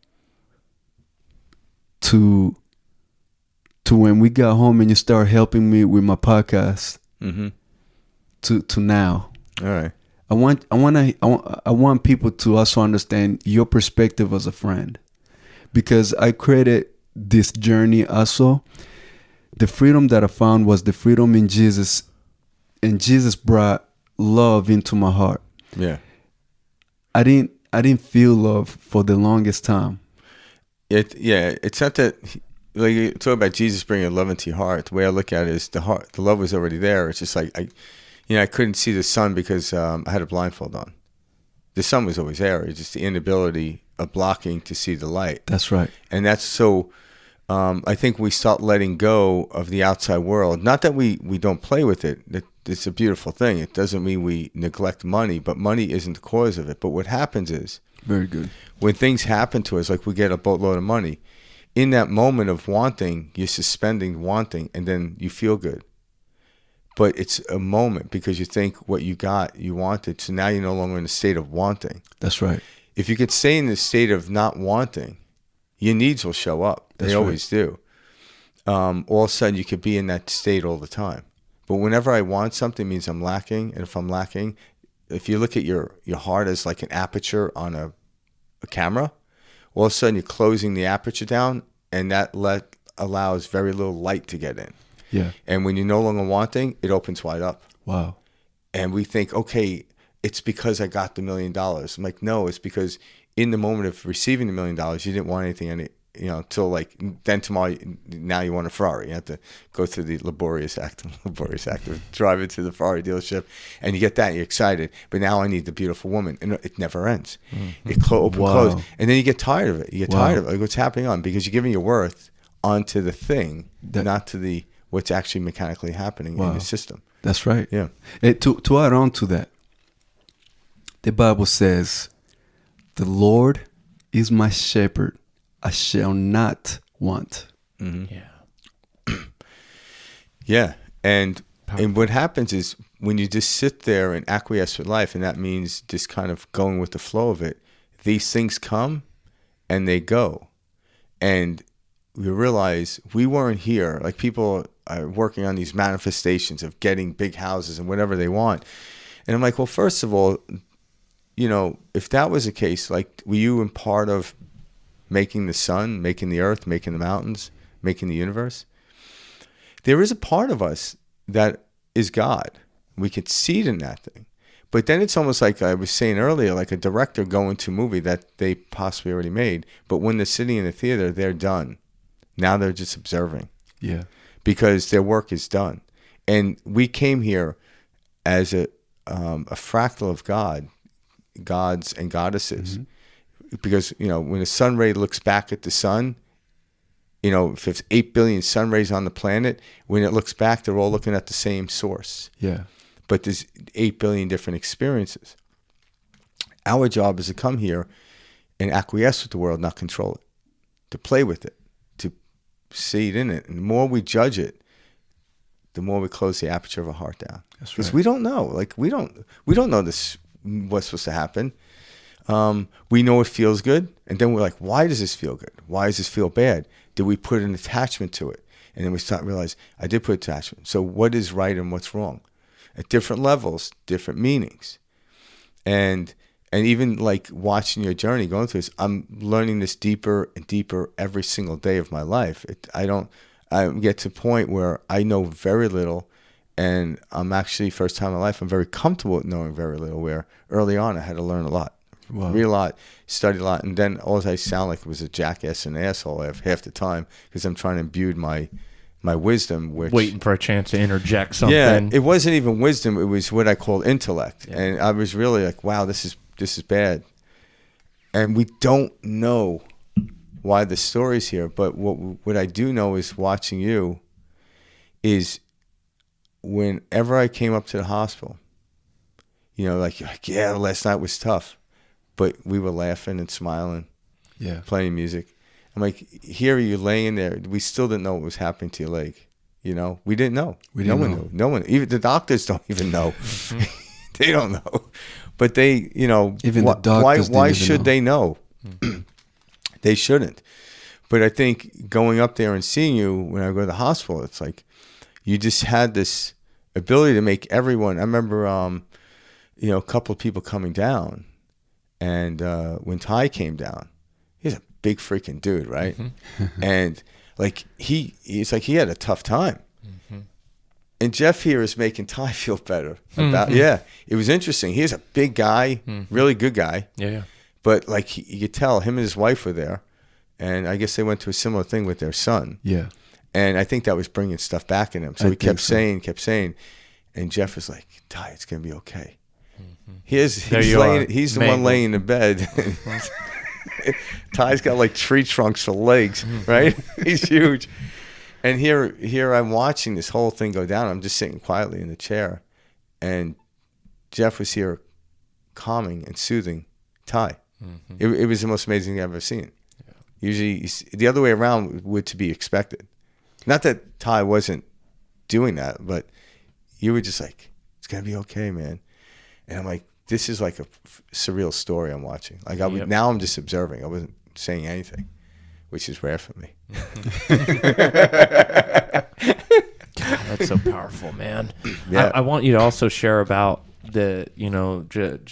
to when we got home and you started helping me with my podcast to now. All right. I want people to also understand your perspective as a friend, because I created this journey also. The freedom that I found was the freedom in Jesus, and Jesus brought love into my heart. Yeah. I didn't feel love for the longest time. It's not that, like you talk about Jesus bringing love into your heart. The way I look at it is the love was already there. It's just like I couldn't see the sun because I had a blindfold on. The sun was always there. It's just the inability of blocking to see the light. That's right. And that's so. I think we start letting go of the outside world. Not that we don't play with it. It's a beautiful thing. It doesn't mean we neglect money, but money isn't the cause of it. But what happens is, very good, when things happen to us, like we get a boatload of money, in that moment of wanting, you're suspending wanting, and then you feel good. But it's a moment because you think what you got, you wanted. So now you're no longer in a state of wanting. That's right. If you could stay in the state of not wanting, your needs will show up. They always do. All of a sudden, you could be in that state all the time. But whenever I want something, it means I'm lacking. And if I'm lacking, if you look at your heart as like an aperture on a camera, all of a sudden you're closing the aperture down, and that allows very little light to get in. Yeah. And when you're no longer wanting, it opens wide up. Wow. And we think, okay, it's because I got the $1 million. I'm like, no, it's because in the moment of receiving the $1 million, you didn't want anything till like then tomorrow. Now you want a Ferrari. You have to go through the laborious act of drive into the Ferrari dealership, and you get that. And you're excited, but now I need the beautiful woman, and it never ends. Mm-hmm. It close, and then you get tired of it. You get tired of it. Like, what's happening on? Because you're giving your worth onto the thing, not to what's actually mechanically happening in the system. That's right. Yeah. To add on to that, the Bible says, "The Lord is my shepherd; I shall not want." Mm-hmm. Yeah. Yeah. And what happens is when you just sit there and acquiesce with life, and that means just kind of going with the flow of it, these things come and they go. And we realize we weren't here. Like, people are working on these manifestations of getting big houses and whatever they want. And I'm like, well, first of all, if that was the case, like, were you in part of making the sun, making the earth, making the mountains, making the universe? There is a part of us that is God. We could see it in that thing. But then it's almost like I was saying earlier, like a director going to a movie that they possibly already made. But when they're sitting in the theater, they're done. Now they're just observing. Yeah. Because their work is done. And we came here as a fractal of God, gods and goddesses. Mm-hmm. Because, when a sun ray looks back at the sun, if there's 8 billion sun rays on the planet, when it looks back, they're all looking at the same source. Yeah. But there's 8 billion different experiences. Our job is to come here and acquiesce with the world, not control it. To play with it. To seed in it. And the more we judge it, the more we close the aperture of our heart down. That's right. Because we don't know. Like we don't know this what's supposed to happen. We know it feels good, and then we're like, why does this feel good? Why does this feel bad? Did we put an attachment to it? And then we start to realize, I did put attachment. So what is right and what's wrong? At different levels, different meanings. And even like watching your journey, going through this, I'm learning this deeper and deeper every single day of my life. I get to a point where I know very little, and I'm actually, first time in my life, I'm very comfortable with knowing very little, where early on I had to learn a lot. Wow. Read a lot, study a lot, and then all I sound like was a jackass and asshole half the time because I'm trying to imbue my wisdom, which waiting for a chance to interject something. Yeah, it wasn't even wisdom; it was what I call intellect, and I was really like, "Wow, this is bad," and we don't know why the story's here. But what I do know is watching you is whenever I came up to the hospital, you know, like yeah, last night was tough. But we were laughing and smiling, playing music. I'm like, here you're laying there. We still didn't know what was happening to your leg. You know, we didn't know. No one knew. No one. Even the doctors don't even know. Mm-hmm. They don't know. But they, you know, even the doctors why should they know? They shouldn't. But I think going up there and seeing you when I go to the hospital, it's like you just had this ability to make everyone. I remember, you know, a couple of people coming down. And when Ty came down, he's a big freaking dude, right? Mm-hmm. And like he's like he had a tough time. Mm-hmm. And Jeff here is making Ty feel better about it was interesting. He's a big guy, really good guy. Yeah. But like you could tell him and his wife were there, and I guess they went to a similar thing with their son. Yeah. And I think that was bringing stuff back in him. So he kept saying, and Jeff was like, Ty, it's gonna be okay. He's the one laying in bed. Ty's got like tree trunks for legs, right? He's huge. And here I'm watching this whole thing go down. I'm just sitting quietly in the chair. And Jeff was here calming and soothing Ty. Mm-hmm. It was the most amazing thing I've ever seen. Yeah. Usually the other way around would to be expected. Not that Ty wasn't doing that, but you were just like, it's going to be okay, man. And I'm like, this is like a surreal story I'm watching. Like now I'm just observing. I wasn't saying anything, which is rare for me. God, that's so powerful, man. Yeah. I want you to also share about the, you know,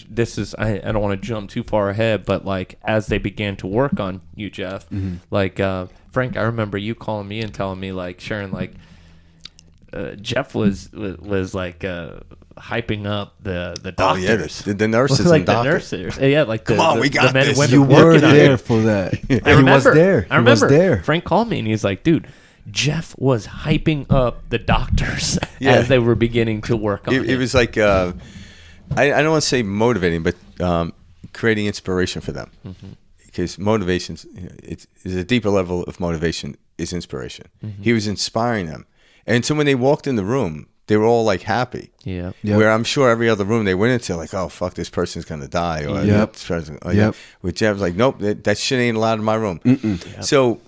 this is, I don't want to jump too far ahead, but like as they began to work on you, Jeff, like Frank, I remember you calling me and telling me, like, sharing, like, Jeff was like hyping up the doctors. Oh yeah, the nurses like and doctors. The nurses. Yeah, like come on, we got men this. And you were there for that. I remember. He was there. Frank called me and he's like, dude, Jeff was hyping up the doctors as they were beginning to work on it. It was like I don't want to say motivating, but creating inspiration for them. Mm-hmm. Because motivation is a deeper level of motivation is inspiration. Mm-hmm. He was inspiring them. And so when they walked in the room, they were all like happy. Yeah. Yep. Where I'm sure every other room they went into, like, oh fuck, this person's gonna die. Or this person, With Jeff's like, nope, that shit ain't allowed in my room. Yep. So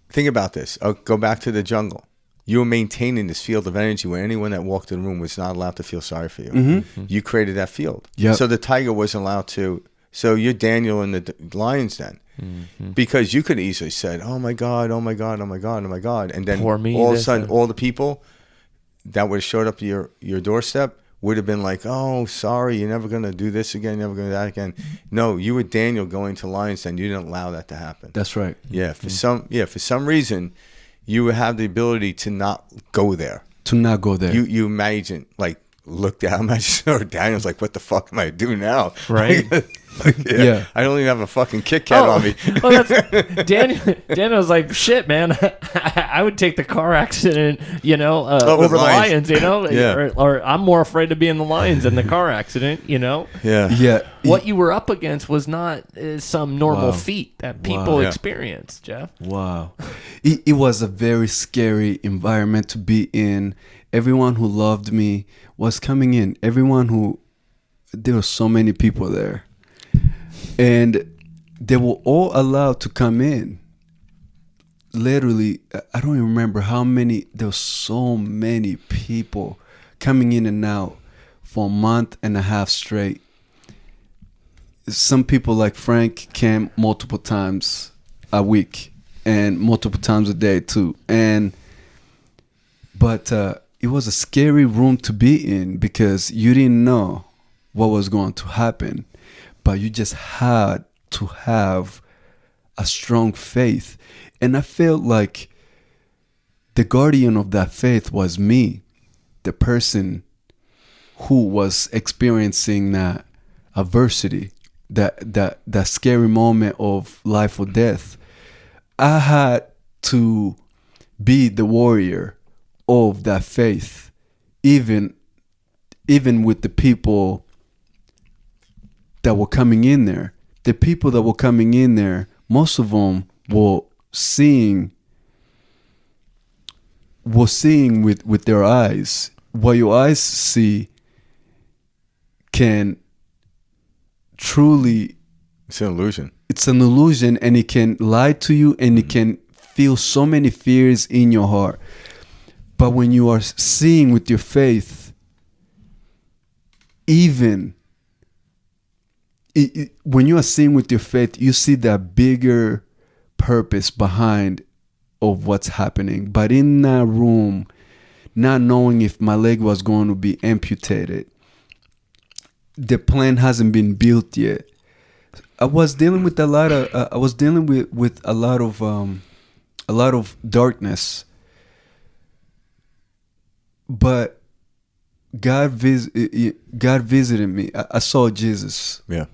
think about this. Go back to the jungle. You were maintaining this field of energy where anyone that walked in the room was not allowed to feel sorry for you. Mm-hmm. You created that field. Yep. So the tiger wasn't allowed to. So you're Daniel in the lion's den. Mm-hmm. Because you could have easily said, oh my God, oh my God, oh my God, oh my God. And then all of a sudden, all the people that would have showed up to your doorstep would have been like, oh, sorry, you're never going to do this again, you're never going to do that again. No, you were Daniel going to lion's den. You didn't allow that to happen. That's right. Yeah, for some reason, you would have the ability to not go there. To not go there. You imagine, like, look down. Imagine Daniel's like, what the fuck am I doing now? Right. Yeah. I don't even have a fucking Kit Kat on me. Well, that's, Daniel was like, shit, man. I would take the car accident, over the lions, or I'm more afraid to be in the lions than the car accident, Yeah. What you were up against was not some normal feat that people experience, Jeff. Wow. It was a very scary environment to be in. Everyone who loved me was coming in. There were so many people there. And they were all allowed to come in. literally, I don't even remember how many. There were so many people coming in and out for a month and a half straight. Some people like Frank came multiple times a week and multiple times a day too. But it was a scary room to be in because you didn't know what was going to happen, but you just had to have a strong faith. And I felt like the guardian of that faith was me, the person who was experiencing that adversity, that scary moment of life or death. I had to be the warrior of that faith, even with the people that were coming in there. The people that were coming in there, most of them were seeing with their eyes. What your eyes see can truly... It's an illusion. It's an illusion, and it can lie to you, and it can feel so many fears in your heart. But when you are seeing with your faith, when you are seeing with your faith, you see that bigger purpose behind of what's happening. But in that room, not knowing if my leg was going to be amputated, the plan hasn't been built yet. I was dealing with a lot of darkness, but God visited me. I saw Jesus. Yeah,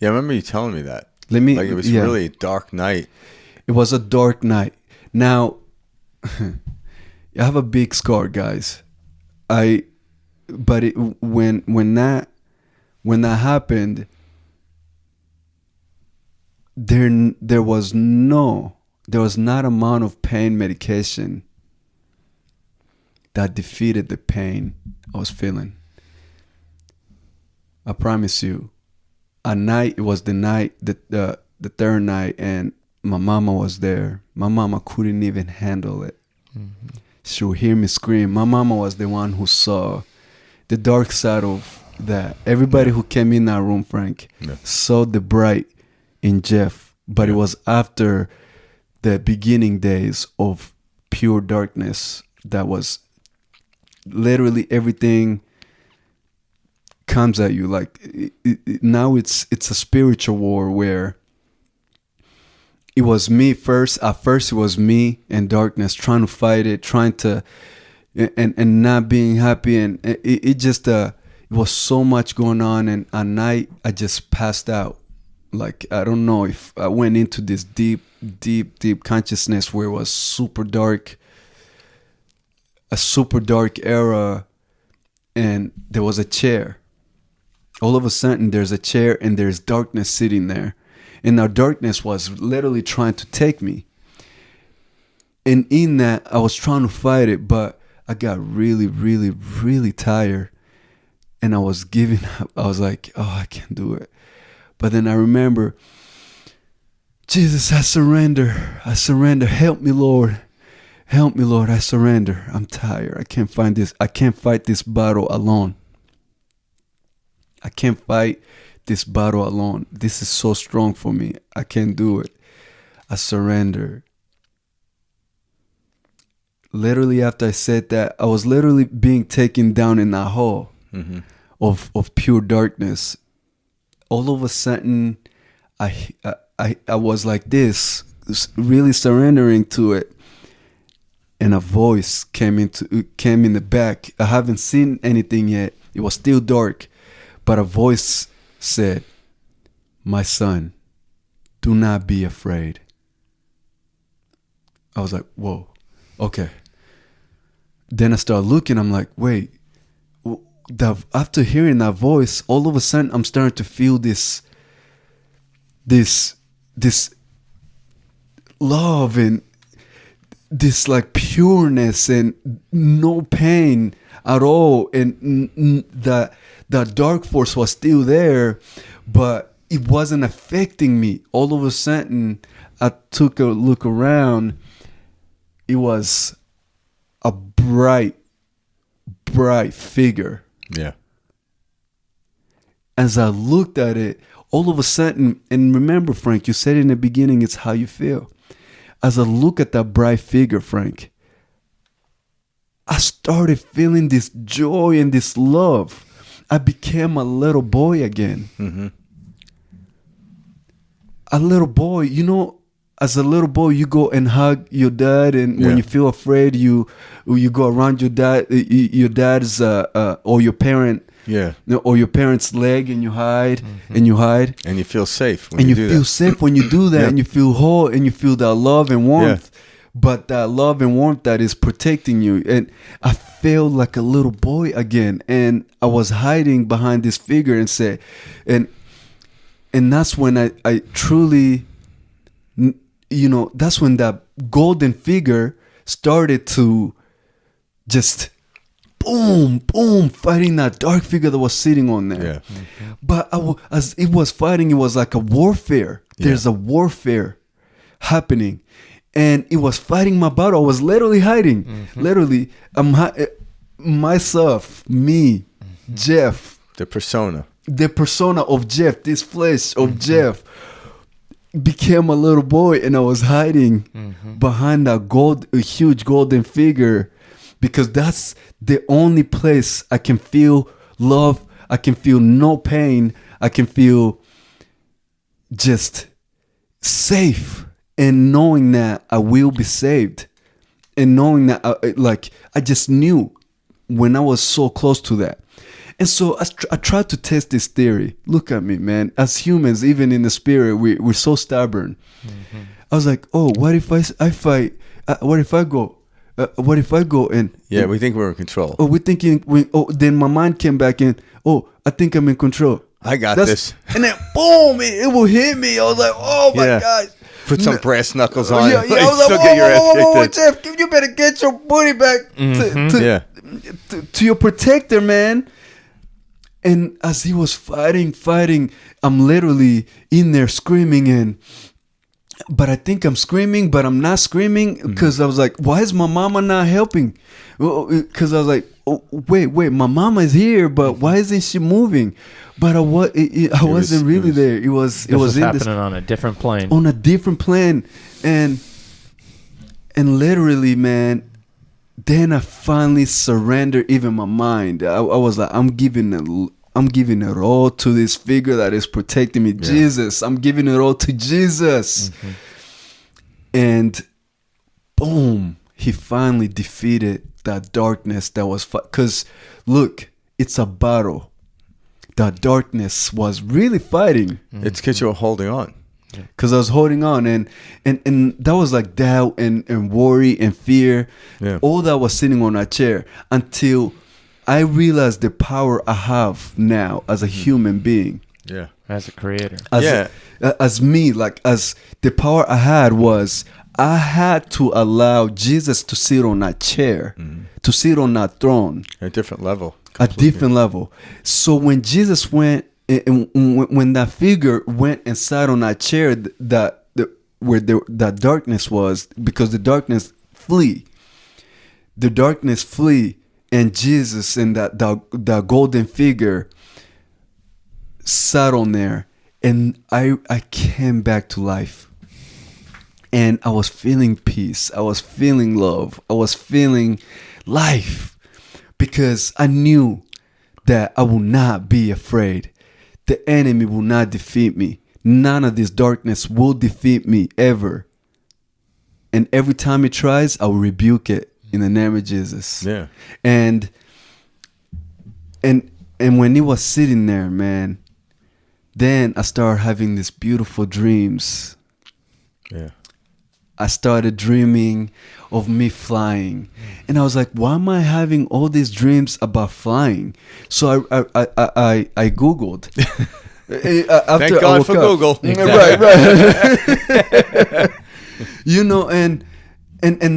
I remember you telling me that. It was really a dark night. It was a dark night. Now, I have a big scar, guys. When that happened, there was not amount of pain medication that defeated the pain I was feeling. I promise you. It was the third night, and my mama was there. My mama couldn't even handle it. Mm-hmm. She would hear me scream. My mama was the one who saw the dark side of that. Everybody who came in that room, Frank, saw the bright in Jeff, but it was after the beginning days of pure darkness that was literally everything comes at you. Now it's a spiritual war where it was me first. At first it was me and darkness trying to fight it, and not being happy, and it was so much going on. And at night I just passed out. I don't know if I went into this deep consciousness where it was super dark, a super dark era, and there was a chair. All of a sudden there's a chair and there's darkness sitting there. And our darkness was literally trying to take me. And in that, I was trying to fight it, but I got really, really, really tired. And I was giving up. I was like, oh, I can't do it. But then I remember, Jesus, I surrender. I surrender. Help me, Lord. Help me, Lord. I surrender. I'm tired. I can't fight this battle alone. I can't fight this battle alone. This is so strong for me. I can't do it. I surrender. Literally after I said that, I was literally being taken down in that hole of pure darkness. All of a sudden, I was like this, really surrendering to it. And a voice came in the back. I haven't seen anything yet. It was still dark. But a voice said, "My son, do not be afraid." I was like, whoa, okay. Then I started looking. I'm like, wait. After hearing that voice, all of a sudden, I'm starting to feel this love and this pureness and no pain at all. And that dark force was still there, but it wasn't affecting me. All of a sudden, I took a look around, it was a bright figure. Yeah. As I looked at it, all of a sudden, and remember, Frank, you said in the beginning, it's how you feel. As I look at that bright figure, Frank, I started feeling this joy and this love. I became a little boy again. Mm-hmm. A little boy, you know, as a little boy, you go and hug your dad, and when you feel afraid, you go around your dad's or your parent. Yeah. Or your parents' leg, and you hide, mm-hmm. and you hide. And you feel safe when and you do that. And you feel safe when you do that, and you feel whole, and you feel that love and warmth. Yeah. But that love and warmth that is protecting you. And I felt like a little boy again. And I was hiding behind this figure and said, and that's when I truly, you know, that's when that golden figure started to just boom, fighting that dark figure that was sitting on there. Yeah. Mm-hmm. But as it was fighting, it was like a warfare. There's a warfare happening. And it was fighting my battle. I was literally hiding. Mm-hmm. Literally, myself, me, Jeff. The persona of Jeff, this flesh of Jeff, became a little boy. And I was hiding behind a huge golden figure. Because that's the only place I can feel love. I can feel no pain. I can feel just safe. And knowing that I will be saved. And knowing that, I just knew when I was so close to that. And so I tried to test this theory. Look at me, man. As humans, even in the spirit, we're so stubborn. Mm-hmm. I was like, oh, what if I go? What if I go and... Yeah, we think we're in control. Oh, we're thinking... then my mind came back in. Oh, I think I'm in control. I got this. And then, boom, it will hit me. I was like, oh, my God. Put some brass knuckles on. Yeah, I was like, whoa, Jeff, you better get your booty back to your protector, man. And as he was fighting, I'm literally in there screaming but I think I'm screaming, but I'm not screaming because I was like, why is my mama not helping? Because I was like, oh, wait, my mama is here, but why isn't she moving? But I wasn't really there. It was happening on a different plane. On a different plane, and literally, man. Then I finally surrendered even my mind. I was like, I'm giving it all to this figure that is protecting me. Yeah. Jesus. I'm giving it all to Jesus. Mm-hmm. And boom, he finally defeated that darkness that was... Because, look, it's a battle. That darkness was really fighting. Mm-hmm. It's because you were holding on. Because I was holding on. And that was like doubt and worry and fear. Yeah. All that was sitting on that chair until... I realized the power I have now as a human being. Yeah. As a creator. As me, as the power I had was I had to allow Jesus to sit on that chair, to sit on that throne. At a different level. Completely. A different level. So when Jesus went, and when that figure went and sat on that chair, where that darkness was, because the darkness flee. And Jesus and that golden figure sat on there, and I came back to life, and I was feeling peace. I was feeling love. I was feeling life, because I knew that I will not be afraid. The enemy will not defeat me. None of this darkness will defeat me ever. And every time it tries, I will rebuke it. In the name of Jesus. Yeah. And when he was sitting there, man, then I started having these beautiful dreams. Yeah. I started dreaming of me flying. And I was like, why am I having all these dreams about flying? So I Googled. Thank God for Google. Right. You know, and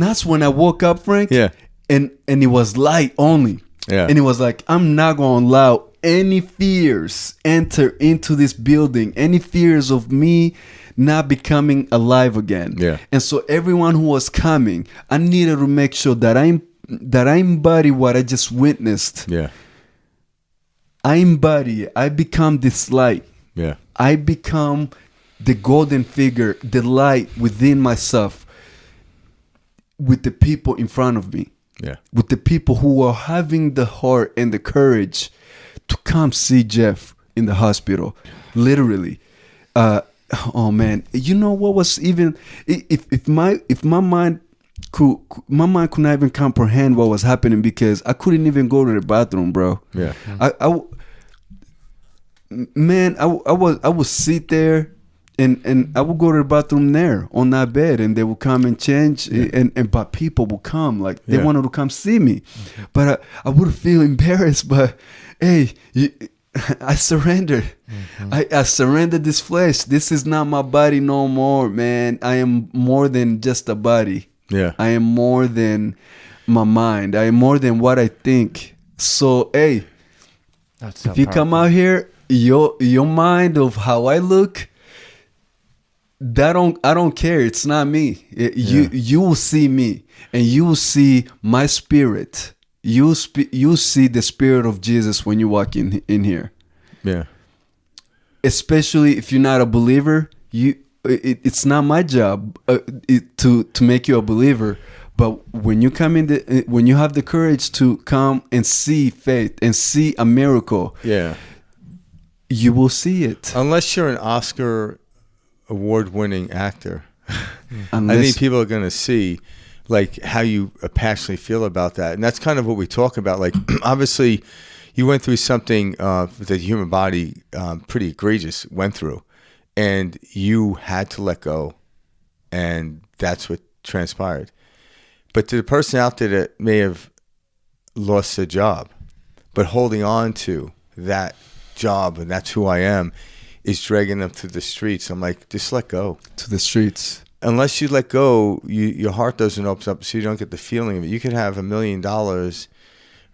that's when I woke up, Frank. Yeah. And it was light only. Yeah. And it was like, I'm not going to allow any fears enter into this building. Any fears of me not becoming alive again. Yeah. And so everyone who was coming, I needed to make sure that I embody what I just witnessed. Yeah. I embody. I become this light. Yeah. I become the golden figure, the light within myself, with the people in front of me. Yeah. With the people who are having the heart and the courage to come see Jeff in the hospital. Literally. Oh man, you know what was even if my mind could not even comprehend what was happening, because I couldn't even go to the bathroom, bro. Yeah. I would sit there and I would go to the bathroom there on that bed, and they would come and change, but people would come, like they wanted to come see me, but I would feel embarrassed. But hey, I surrendered. I surrendered this flesh. This is not my body no more, man. I am more than just a body. Yeah. I am more than my mind. I am more than what I think. So hey, That's so if you come out here, your mind of how I look, I don't care. It's not me. You will see me, and you will see my spirit. You see the spirit of Jesus when you walk in here. Yeah. Especially if you're not a believer, it's not my job to make you a believer. But when you come in, when you have the courage to come and see faith and see a miracle, you will see it. Unless you're an Oscar award-winning actor, I think people are going to see like how you passionately feel about that. And that's kind of what we talk about. Like, obviously you went through something that the human body pretty egregious went through, and you had to let go, and that's what transpired. But to the person out there that may have lost a job, but holding on to that job and that's who I am, is dragging them through the streets. I'm like, just let go. To the streets. Unless you let go, your heart doesn't open up, so you don't get the feeling of it. You could have $1 million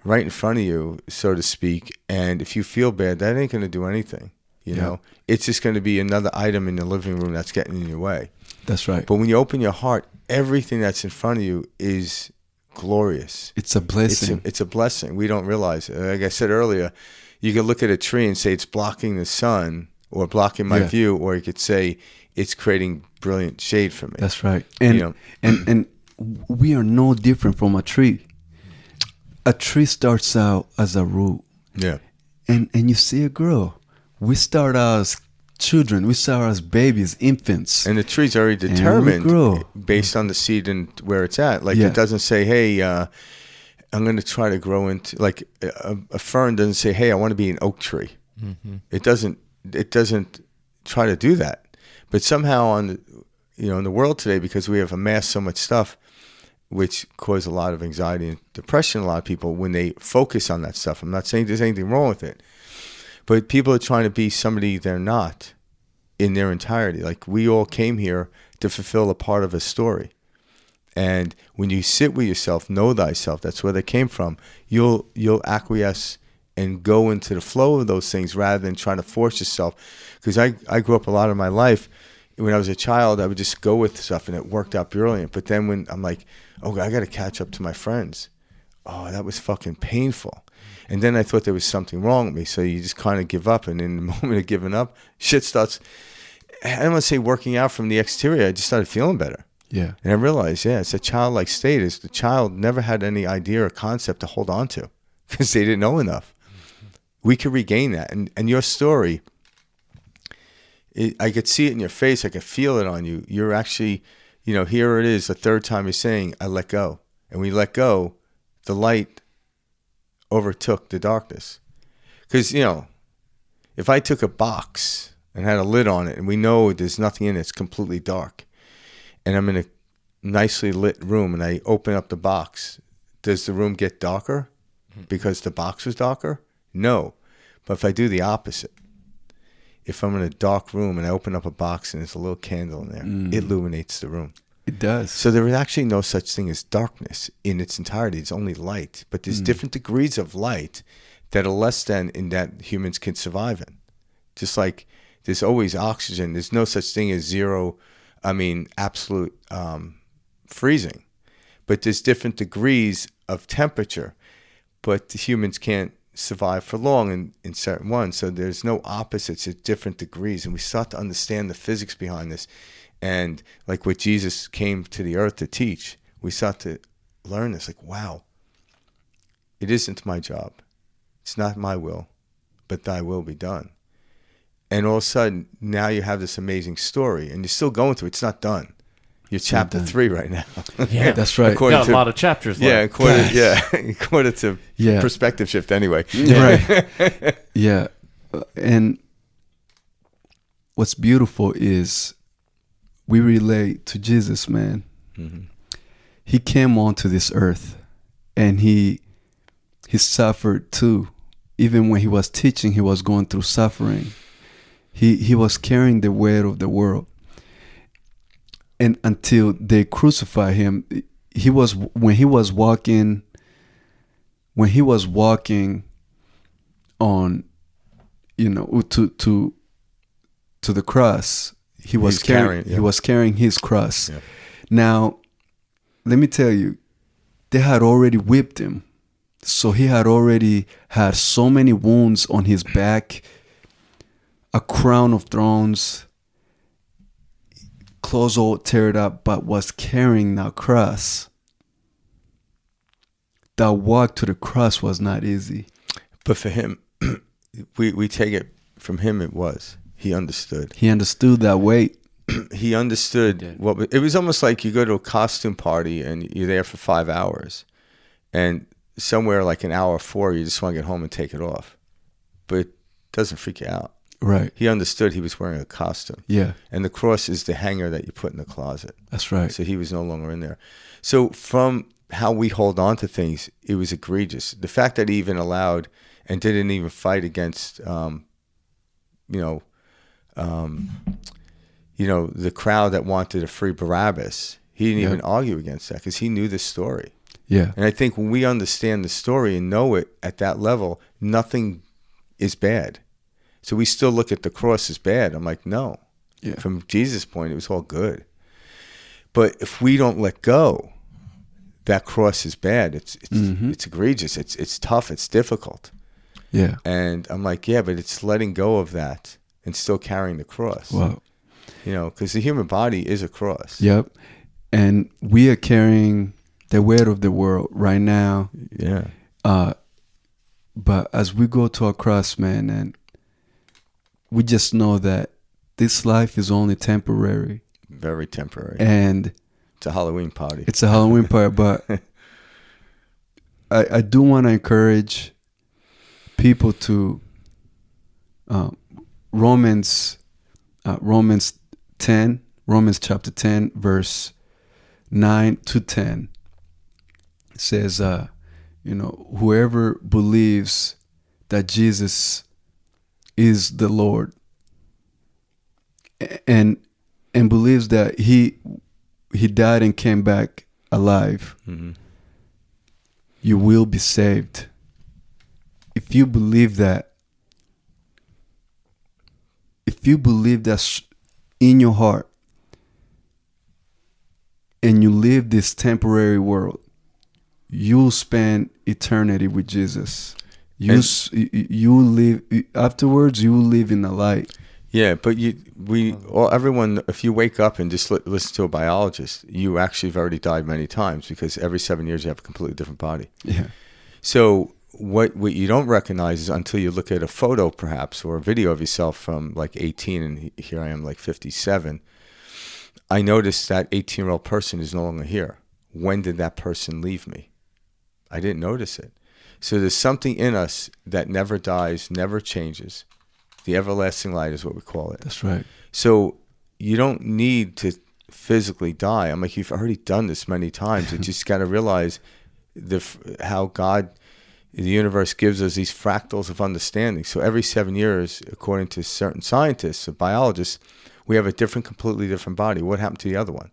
right in front of you, so to speak, and if you feel bad, that ain't going to do anything. You know, it's just going to be another item in the living room that's getting in your way. That's right. But when you open your heart, everything that's in front of you is glorious. It's a blessing. It's a blessing. We don't realize it. Like I said earlier, you could look at a tree and say it's blocking the sun or blocking my view, or you could say it's creating brilliant shade for me. That's right. And and we are no different from a tree. A tree starts out as a root. Yeah. And you see a girl. We start out as children. We start out as babies, infants. And the tree's already determined based on the seed and where it's at. Like it doesn't say, hey, I'm going to try to grow into, like a fern doesn't say, hey, I want to be an oak tree. Mm-hmm. It doesn't try to do that. But somehow in the world today, because we have amassed so much stuff, which cause a lot of anxiety and depression in a lot of people when they focus on that stuff. I'm not saying there's anything wrong with it, but people are trying to be somebody they're not in their entirety. Like, we all came here to fulfill a part of a story. And when you sit with yourself, know thyself, that's where they came from, you'll acquiesce and go into the flow of those things rather than trying to force yourself. Because I grew up a lot of my life, when I was a child, I would just go with stuff and it worked out brilliant. But then when I'm like, oh, I got to catch up to my friends. Oh, that was fucking painful. And then I thought there was something wrong with me. So you just kind of give up. And in the moment of giving up, shit starts, I don't want to say working out from the exterior. I just started feeling better. Yeah. And I realized, it's a childlike state. The child never had any idea or concept to hold on to because they didn't know enough. We could regain that. And your story, I could see it in your face. I could feel it on you. You're actually, here it is, the third time you're saying, I let go. And when you let go, the light overtook the darkness. Because, if I took a box and had a lid on it and we know there's nothing in it, it's completely dark, and I'm in a nicely lit room and I open up the box, does the room get darker because the box was darker? No. But if I do the opposite, if I'm in a dark room and I open up a box and there's a little candle in there, it illuminates the room. It does. So there is actually no such thing as darkness in its entirety. It's only light. But there's different degrees of light that are less than in that humans can survive in. Just like There's always oxygen. There's no such thing as zero, absolute freezing. But there's different degrees of temperature. But the humans can't survive for long in certain ones. So there's no opposites at different degrees. And we start to understand the physics behind this. And like what Jesus came to the earth to teach, we start to learn this. Like, wow, it isn't my job. It's not my will, but thy will be done. And all of a sudden, now you have this amazing story. And you're still going through it. It's not done. You're chapter 3 right now. Yeah, that's right. Got a lot of chapters left. According to perspective shift anyway. Right. Yeah. And what's beautiful is we relate to Jesus, man. Mm-hmm. He came onto this earth and he suffered too. Even when he was teaching, he was going through suffering. He was carrying the weight of the world. And until they crucify him, when he was walking on, to the cross, he was carrying his cross. Yeah. Now, let me tell you, they had already whipped him, so he had already had so many wounds on his back, a crown of thorns, clothes all teared up, but was carrying that cross. That walk to the cross was not easy. But for him, we take it from him. It was. He understood. He understood that weight. He understood it was almost like you go to a costume party and you're there for 5 hours, and somewhere like an hour 4, you just want to get home and take it off, but it doesn't freak you out. Right. He understood he was wearing a costume. Yeah. And the cross is the hanger that you put in the closet. That's right. So he was no longer in there. So from how we hold on to things, it was egregious. The fact that he even allowed and didn't even fight against, the crowd that wanted to free Barabbas. He didn't even argue against that because he knew the story. Yeah. And I think when we understand the story and know it at that level, nothing is bad. So we still look at the cross as bad. I'm like, no. Yeah. From Jesus' point, it was all good. But if we don't let go, that cross is bad. It's egregious. It's tough. It's difficult. Yeah. And I'm like, yeah, but it's letting go of that and still carrying the cross. Wow. Because the human body is a cross. Yep. And we are carrying the weight of the world right now. Yeah. But as we go to our cross, man, and we just know that this life is only temporary. Very temporary. And it's a Halloween party. It's a Halloween party, but I do want to encourage people to Romans chapter 10, verse 9 to 10. It says, whoever believes that Jesus is the Lord and believes that he died and came back alive, you will be saved. If you believe that, in your heart, and you live this temporary world, you'll spend eternity with Jesus. You live afterwards. You live in the light. Yeah, but everyone. If you wake up and just listen to a biologist, you actually have already died many times because every 7 years you have a completely different body. Yeah. So what you don't recognize is until you look at a photo, perhaps, or a video of yourself from like 18, and here I am like 57. I noticed that 18-year-old person is no longer here. When did that person leave me? I didn't notice it. So there's something in us that never dies, never changes. The everlasting light is what we call it. That's right. So you don't need to physically die. I'm like, you've already done this many times. You just got to realize how God, the universe, gives us these fractals of understanding. So every 7 years, according to certain scientists or biologists, we have a completely different body. What happened to the other one?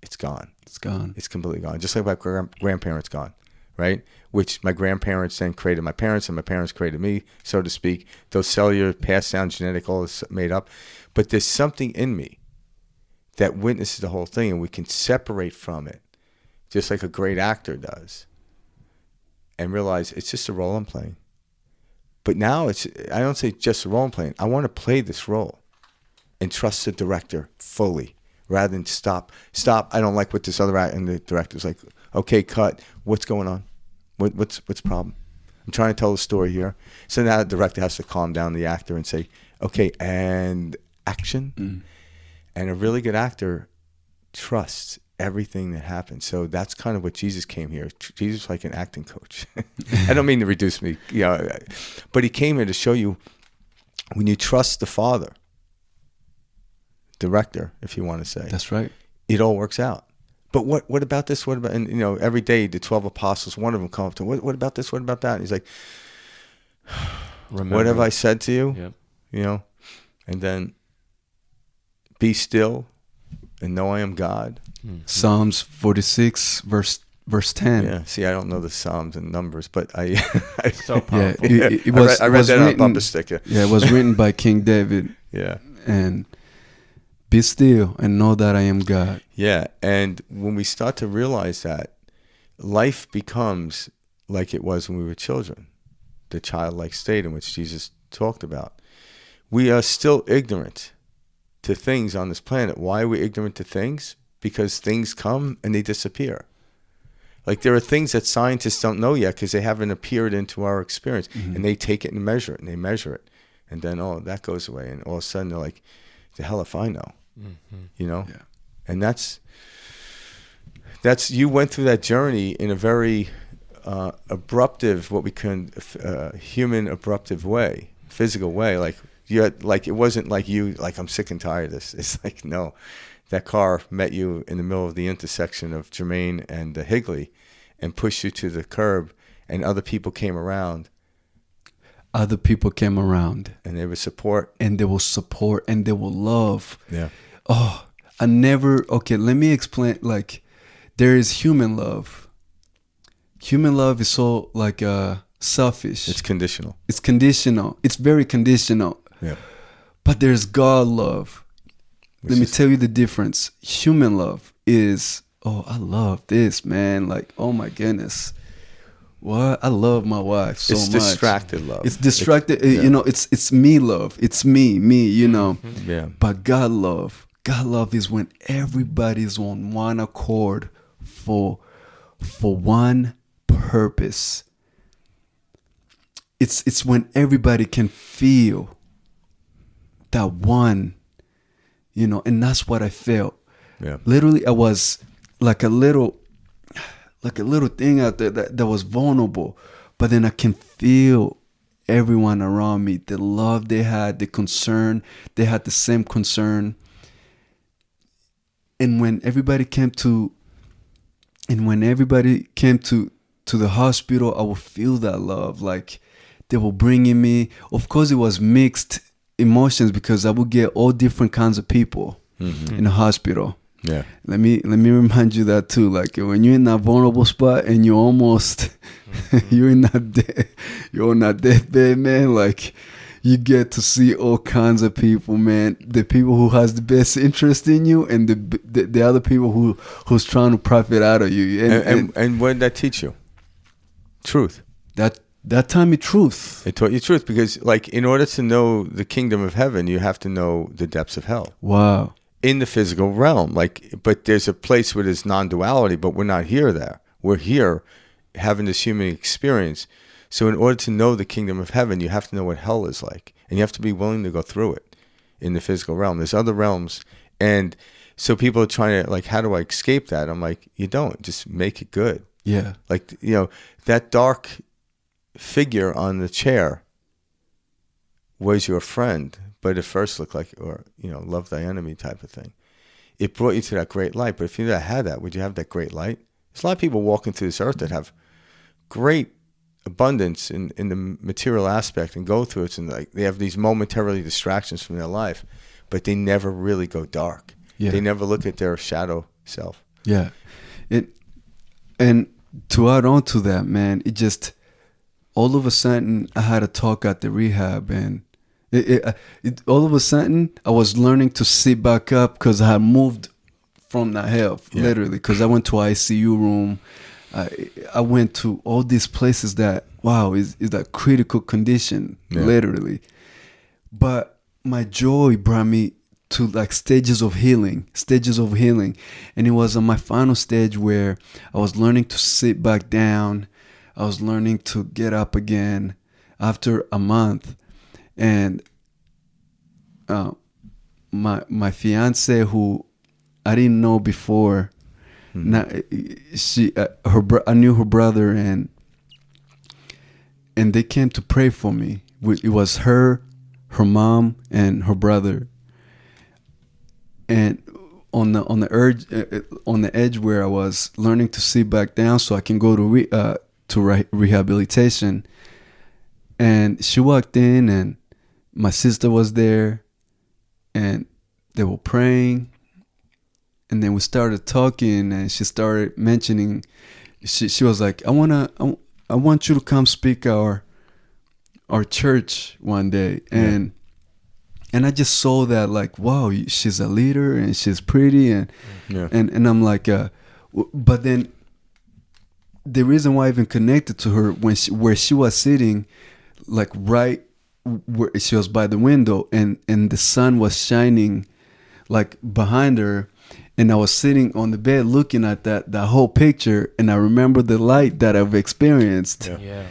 It's gone. It's gone. It's completely gone. Just like my grandparents gone. right? Which my grandparents then created my parents, and my parents created me, so to speak. Those cellular, passed down, genetic, all is made up. But there's something in me that witnesses the whole thing, and we can separate from it, just like a great actor does, and realize it's just a role I'm playing. But now I don't say just a role I'm playing. I want to play this role and trust the director fully, rather than stop. I don't like what this other actor, and the director's like, okay, cut. What's going on? What's the problem? I'm trying to tell the story here. So now the director has to calm down the actor and say, okay, and action. Mm. And a really good actor trusts everything that happens. So that's kind of what Jesus came here. Jesus was like an acting coach. I don't mean to reduce me, but he came here to show you when you trust the Father, director, if you want to say. That's right. It all works out. But what about this? What about, and every day the 12 apostles, one of them come up to him, what about this? What about that? And he's like, what have I said to you? Yep. And then be still and know I am God. Mm-hmm. Psalms 46 verse 10. Yeah. See, I don't know the Psalms and numbers, but it's so powerful. Yeah, I read that on bumper sticker. Yeah, it was written by King David. Yeah. And be still and know that I am God. Yeah, and when we start to realize that, life becomes like it was when we were children, the childlike state in which Jesus talked about. We are still ignorant to things on this planet. Why are we ignorant to things? Because things come and they disappear. Like there are things that scientists don't know yet because they haven't appeared into our experience, and they take it and measure it, and they measure it, and then that goes away, and all of a sudden they're like, the hell if I know. Yeah. And that's you went through that journey in a very abruptive, what we can human abruptive way, physical way. Like you had, like it wasn't like you like I'm sick and tired of this. It's like no, that car met you in the middle of the intersection of Germain and Higley, and pushed you to the curb, and other people came around. Other people came around. And they would support. And they will support and they will love. Yeah. Oh, okay, let me explain. Like, there is human love. Human love is so, like, selfish. It's conditional. It's conditional. It's very conditional. Yeah. But there's God love. Let me tell you the difference. Human love is, I love this, man. Like, oh my goodness. What? I love my wife so much. It's distracted love. It's distracted. It's me love. It's me, Yeah. But God love is when everybody's on one accord for one purpose. It's when everybody can feel that one, and that's what I felt. Yeah. Literally, I was like a little thing out there that was vulnerable, but then I can feel everyone around me, the love they had, the concern, they had the same concern. And when everybody came to the hospital, I would feel that love. Like they were bringing me, of course it was mixed emotions because I would get all different kinds of people in the hospital. Yeah. Let me remind you that too. Like when you're in that vulnerable spot and you're almost you're on that deathbed, man. Like you get to see all kinds of people, man. The people who has the best interest in you, and the other people who's trying to profit out of you. And what did that teach you? Truth. That taught me truth. It taught you truth because, like, in order to know the kingdom of heaven, you have to know the depths of hell. Wow. In the physical realm, but there's a place where there's non-duality, but we're not there. We're here having this human experience. So in order to know the kingdom of heaven, you have to know what hell is like, and you have to be willing to go through it in the physical realm. There's other realms, and so people are trying to, like, how do I escape that? I'm like, you don't. Just make it good. Yeah. Like, that dark figure on the chair was your friend, but at first looked like, or, love thy enemy type of thing. It brought you to that great light. But if you never had that, would you have that great light? There's a lot of people walking through this earth that have great abundance in the material aspect and go through it, and like they have these momentarily distractions from their life, but they never really go dark. Yeah. They never look at their shadow self. Yeah. And to add on to that, man, it just all of a sudden I had a talk at the rehab, and all of a sudden I was learning to sit back up because I had moved from that health, literally, because I went to ICU room. I went to all these places that, is that critical condition, literally. But my joy brought me to like stages of healing. And it was on my final stage where I was learning to sit back down. I was learning to get up again after a month. And my fiance, who I didn't know before, I knew her brother, and they came to pray for me. It was her mom, and her brother. And on the edge where I was learning to sit back down so I can go to rehabilitation, and she walked in, and my sister was there, and they were praying. And then we started talking, and she started mentioning. She was like, "I want you to come speak our church one day." And I just saw that, like, wow, she's a leader and she's pretty, and I'm like, but then the reason why I even connected to her where she was sitting, like right where she was by the window, and the sun was shining like behind her. And I was sitting on the bed looking at that whole picture, and I remember the light that I've experienced. Yeah.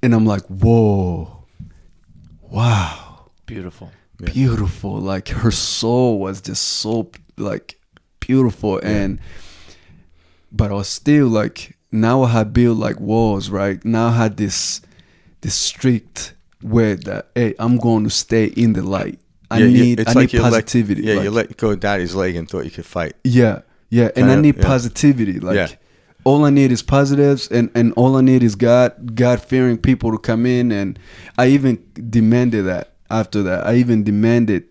And I'm like, whoa, wow. Beautiful. Yeah. Beautiful. Like her soul was just so like beautiful. Yeah. But I was still like, now I had built like walls, right? Now I had this strict way that, hey, I'm going to stay in the light. I need positivity. You let go of daddy's leg and thought you could fight. Yeah. And I need positivity. Like, all I need is positives, and all I need is God-fearing people to come in. And I even demanded that after that. I even demanded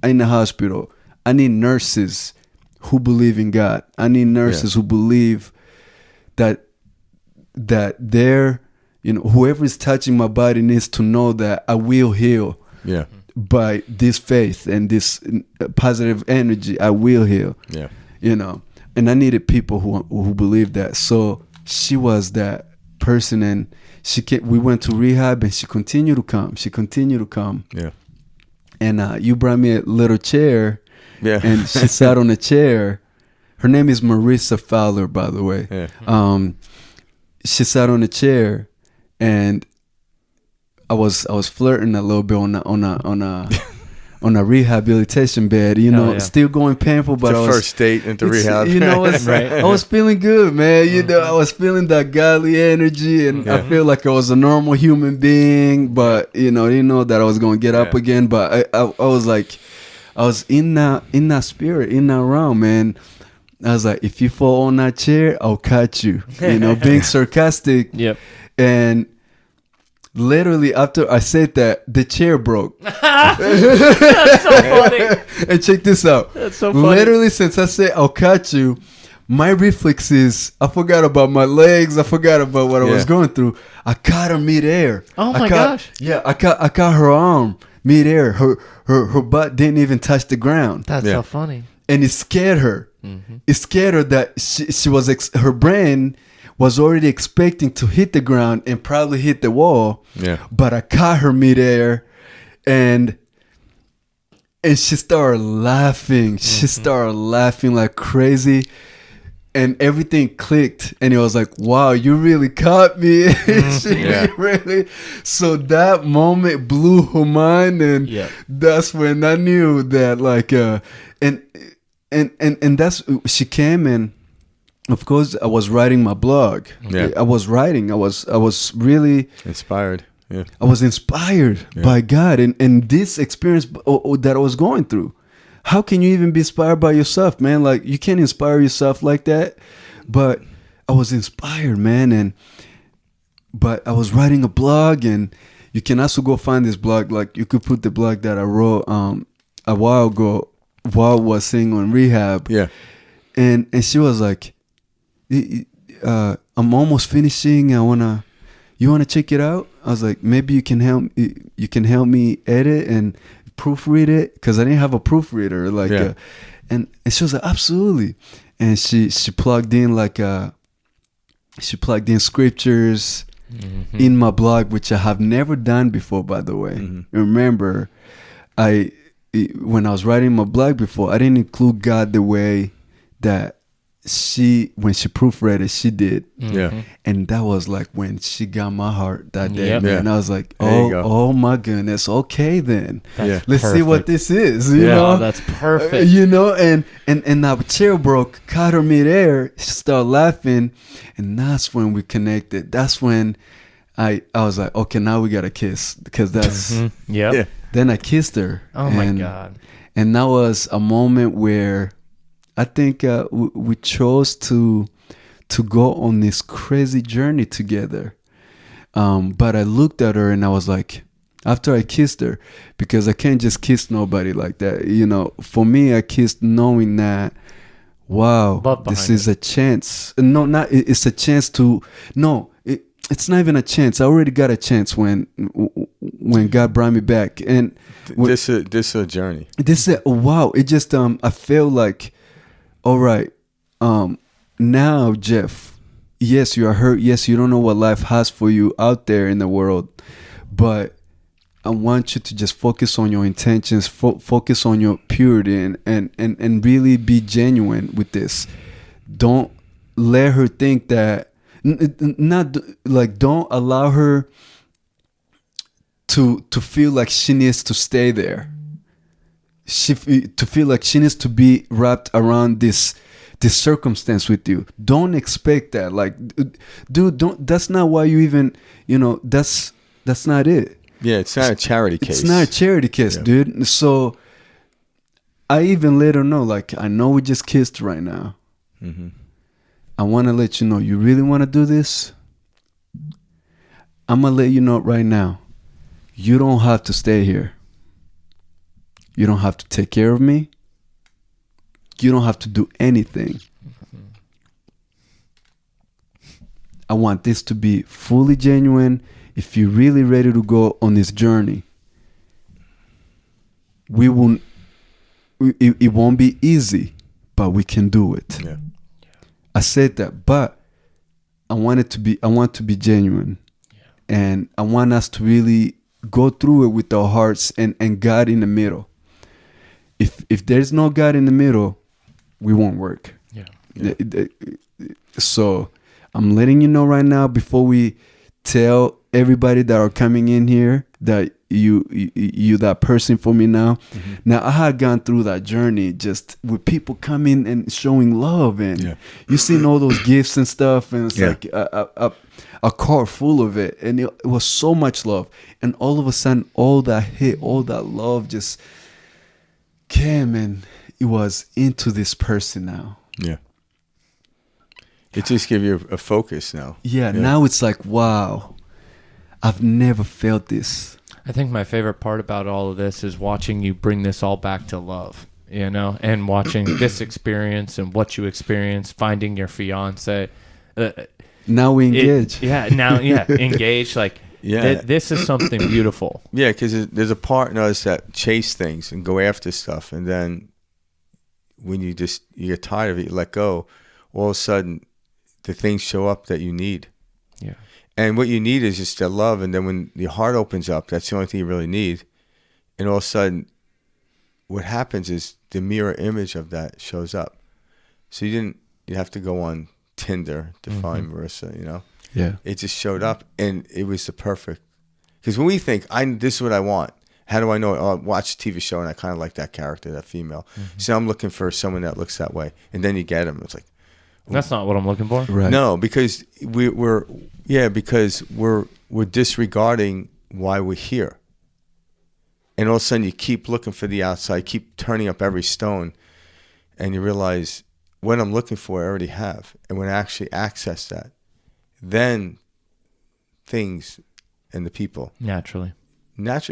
in the hospital, I need nurses who believe in God. I need nurses who believe that they're, whoever is touching my body needs to know that I will heal. Yeah. By this faith and this positive energy, I will heal. Yeah. And I needed people who believed that. So she was that person, and we went to rehab, and she continued to come. Yeah. And you brought me a little chair. Yeah. And she sat on a chair. Her name is Marissa Fowler, by the way. Yeah. She sat on a chair, and I was flirting a little bit on a rehabilitation bed, still going painful, but I was first date into rehab. Right. I was feeling good, man. I was feeling that godly energy, and I feel like I was a normal human being, but I didn't know that I was going to get up again. But I was like, I was in that spirit, in that realm, man. I was like, if you fall on that chair, I'll catch you. Being sarcastic. Yep. And literally after I said that, the chair broke. That's so funny. And check this out. That's so funny. Literally, since I said I'll catch you, my reflexes, I forgot about my legs. I forgot about what I was going through. I caught her midair. Oh my gosh. Yeah, I caught her arm midair. Her butt didn't even touch the ground. That's so funny. And it scared her. Mm-hmm. It scared her that she was her brain was already expecting to hit the ground and probably hit the wall. Yeah. But I caught her midair, and she started laughing. Mm-hmm. She started laughing like crazy, and everything clicked. And it was like, wow, you really caught me. Really. So that moment blew her mind, and that's when I knew that, like, and that's, she came in. Of course, I was writing my blog. Yeah. I was writing. I was really inspired. Yeah. I was inspired by God and this experience that I was going through. How can you even be inspired by yourself, man? Like, you can't inspire yourself like that. But I was inspired, man. But I was writing a blog, and you can also go find this blog. Like, you could put the blog that I wrote a while ago while I was sitting on rehab. Yeah. And she was like, I'm almost finishing. You wanna check it out? I was like, maybe you can help me edit and proofread it, because I didn't have a proofreader. And she was like, absolutely. And she plugged in scriptures in my blog, which I have never done before, by the way. Remember, when I was writing my blog before, I didn't include God the way that when she proofread it, she did. And that was like when she got my heart that day. And I was like, oh my goodness, okay then. Let's see what this is. You know, that's perfect. And our chair broke, caught her midair, she started laughing, and that's when we connected. That's when I was like, okay, now we gotta kiss, because that's Then I kissed her. Oh my God. And that was a moment where I think we chose to go on this crazy journey together. But I looked at her and I was like, after I kissed her, because I can't just kiss nobody like that. For me, I kissed knowing that, wow, this is a chance. It's a chance to, it's not even a chance. I already got a chance when God brought me back. And this is a journey. Wow. It just, I feel like, all right, now, Jeff, yes, you are hurt. Yes, you don't know what life has for you out there in the world. But I want you to just focus on your intentions, focus on your purity, and really be genuine with this. Don't let her think that, don't allow her to feel like she needs to stay there. To feel like she needs to be wrapped around this circumstance with you. Don't expect that. Like, dude, that's not why you even, that's not it. Yeah, it's not a charity case. It's not a charity case, dude. So I even let her know, like, I know we just kissed right now. I want to let you know, you really want to do this? I'm going to let you know right now, you don't have to stay here. You don't have to take care of me. You don't have to do anything. I want this to be fully genuine. If you're really ready to go on this journey, it won't be easy, but we can do it. Yeah. I said that, but I want to be genuine. And I want us to really go through it with our hearts and God in the middle. If there's no God in the middle, we won't work. So I'm letting you know right now, before we tell everybody that are coming in here that you that person for me now. Now, I had gone through that journey just with people coming and showing love, and you seen all those gifts and stuff, and it's like a car full of it, and it was so much love, and all of a sudden all that love just came, and it was into this person now. It just gave you a focus now. Now it's like, wow, I've never felt this. I think my favorite part about all of this is watching you bring this all back to love, and watching this experience and what you experienced, finding your fiance. Now we engage. Engage. Like, this is something beautiful. Yeah, because there's a part in us that chase things and go after stuff, and then when you get tired of it, you let go. All of a sudden, the things show up that you need. Yeah. And what you need is just that love, and then when your heart opens up, that's the only thing you really need. And all of a sudden, what happens is the mirror image of that shows up. So you have to go on Tinder to find Marissa, Yeah. It just showed up, and it was the perfect. Because when we think, this is what I want, how do I know it? Oh, I watched a TV show, and I kind of like that character, that female. So I'm looking for someone that looks that way. And then you get them. It's like, that's not what I'm looking for. Right. No, because we're disregarding why we're here. And all of a sudden you keep looking for the outside, keep turning up every stone, and you realize what I'm looking for I already have. And when I actually access that, then things and the people naturally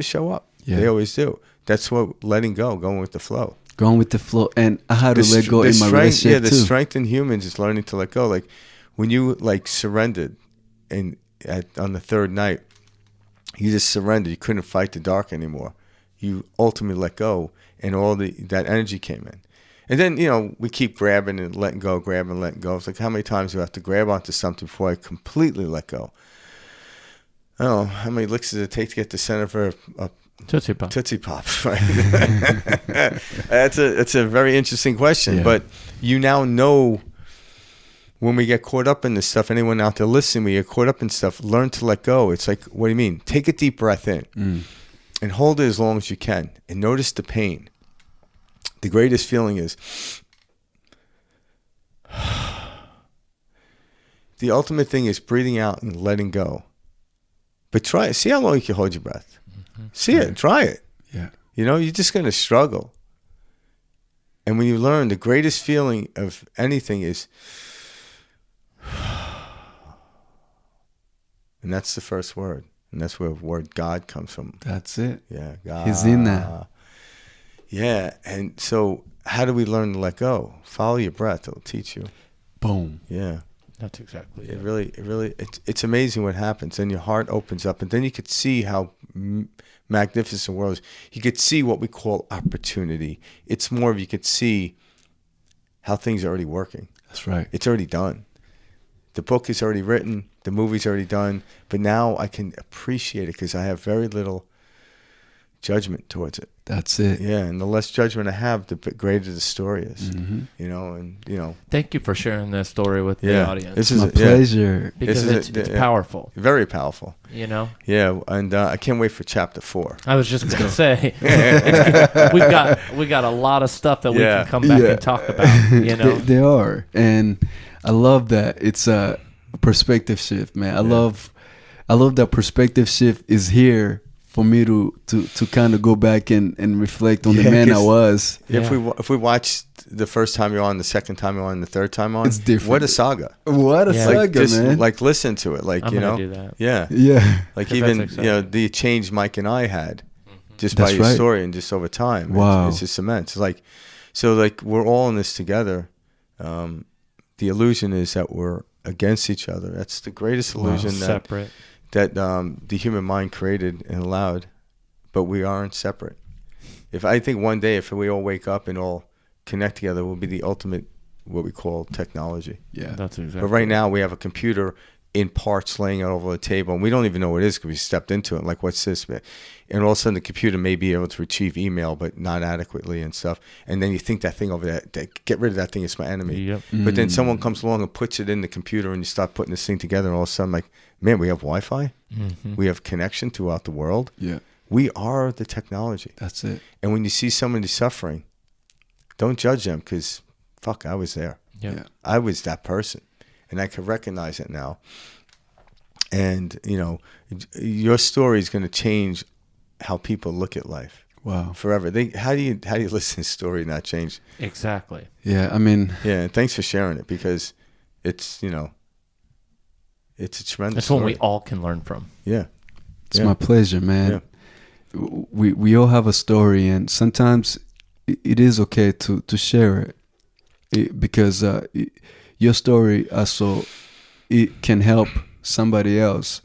show up. Yeah. They always do. That's what letting go, going with the flow. Going with the flow, and I had to let go in my relationship too. The strength in humans is learning to let go. Like when you like surrendered, and on the third night, you just surrendered. You couldn't fight the dark anymore. You ultimately let go, and all that energy came in. And then, you know, we keep grabbing and letting go, grabbing and letting go. It's like, how many times do I have to grab onto something before I completely let go? I don't know. How many licks does it take to get the center for a Tootsie Pop? Tootsie Pop, right? That's a very interesting question. Yeah. But you now know when we get caught up in this stuff, anyone out there listening, we get caught up in stuff, learn to let go. It's like, what do you mean? Take a deep breath in and hold it as long as you can and notice the pain. The greatest feeling is the ultimate thing is breathing out and letting go. But try it. See how long you can hold your breath. See it. Try it. Yeah. You know, you're just going to struggle. And when you learn, the greatest feeling of anything is, and that's the first word. And that's where the word God comes from. That's it. Yeah, God. He's in that. Yeah, and so how do we learn to let go? Follow your breath; it'll teach you. Boom. Yeah, that's exactly it. It's amazing what happens, and your heart opens up, and then you could see how magnificent the world is. You could see what we call opportunity. It's more of you could see how things are already working. That's right. It's already done. The book is already written. The movie's already done. But now I can appreciate it because I have very little judgment towards it. That's it. Yeah, and the less judgment I have, the greater the story is. You know, and you know. Thank you for sharing that story with the audience. This is my pleasure. Because it's powerful. Very powerful. You know. Yeah, and I can't wait for chapter 4. I was just gonna say, we got a lot of stuff that we can come back and talk about. You know, they are, and I love that. It's a perspective shift, man. I love that perspective shift is here. For me to kind of go back and reflect on the man I was. If we watched the first time you're on, the second time you're on, the third time on, it's different. What a saga! What a saga, man! Like listen to it, like I'm you know, do that. yeah. Like even you know the change Mike and I had just by your story and just over time. Wow, it's just immense. It's like so like we're all in this together. The illusion is that we're against each other. That's the greatest illusion. Separate. That the human mind created and allowed, but we aren't separate. If I think one day if we all wake up and all connect together, will be the ultimate what we call technology. Yeah, that's exactly. But right now we have a computer in parts laying out over the table, and we don't even know what it is because we stepped into it. Like, what's this? And all of a sudden the computer may be able to retrieve email, but not adequately and stuff. And then you think that thing over there, get rid of that thing, it's my enemy. Yep. But then someone comes along and puts it in the computer, and you start putting this thing together, and all of a sudden, like, man, we have Wi-Fi. We have connection throughout the world. Yeah. We are the technology. That's it. And when you see somebody suffering, don't judge them because, fuck, I was there. Yeah. I was that person. And I can recognize it now. And, you know, your story is going to change how people look at life. Wow. Forever. How do you listen to a story and not change? Exactly. Yeah, I mean. Yeah, and thanks for sharing it because it's, you know, it's a tremendous It's story. one we all can learn from. Yeah. It's my pleasure, man. Yeah. We all have a story, and sometimes it is okay to share it because your story also it can help somebody else.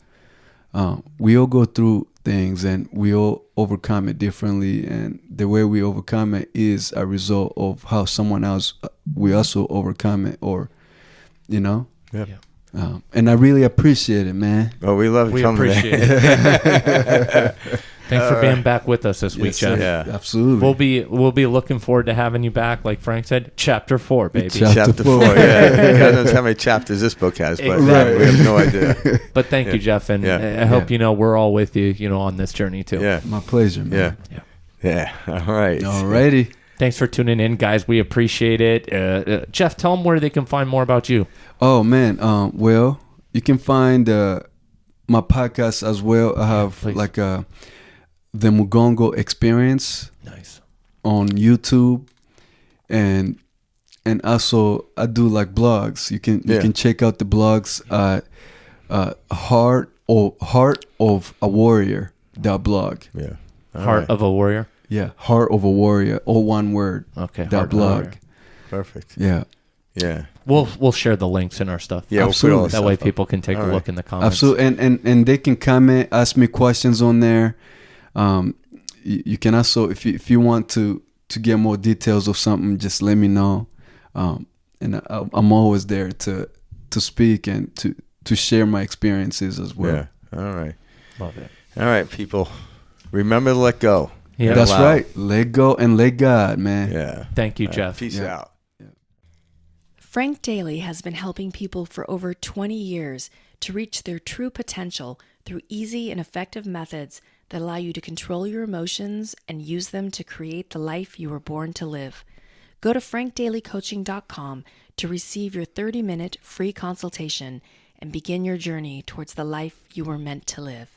We all go through things and we all overcome it differently, and the way we overcome it is a result of how someone else we also overcome it, or you know. Yeah. And I really appreciate it, man. Oh, we love we coming. Appreciate it. Thanks for being back with us this week, Jeff. Yeah, absolutely. We'll be looking forward to having you back. Like Frank said, chapter 4, baby. Chapter 4. Yeah, God knows how many chapters this book has, but we have no idea. But thank you, Jeff, and I hope you know we're all with you, you know, on this journey too. Yeah, my pleasure, man. Yeah. All right. Alrighty. Thanks for tuning in, guys. We appreciate it. Jeff, tell them where they can find more about you. Oh man, well, you can find my podcast as well. I have the Mugongo Experience. Nice. On YouTube, and also I do like blogs. You can check out the blogs at Heart of a Warrior .blog. Yeah. Heart of a Warrior. Yeah, Heart of a Warrior, all one word. Okay. .blog. Perfect. Yeah. Yeah. We'll share the links in our stuff. Yeah, absolutely. That way people can take a look in the comments. Absolutely, and they can comment, ask me questions on there. You can also, if you want to get more details of something, just let me know. And I'm always there to speak and to share my experiences as well. Yeah. All right. Love it. All right, people. Remember to let go. Yeah, that's right. Let go and let God, man. Yeah. Thank you, Jeff. Peace out. Frank Daly has been helping people for over 20 years to reach their true potential through easy and effective methods that allow you to control your emotions and use them to create the life you were born to live. Go to frankdalycoaching.com to receive your 30-minute free consultation and begin your journey towards the life you were meant to live.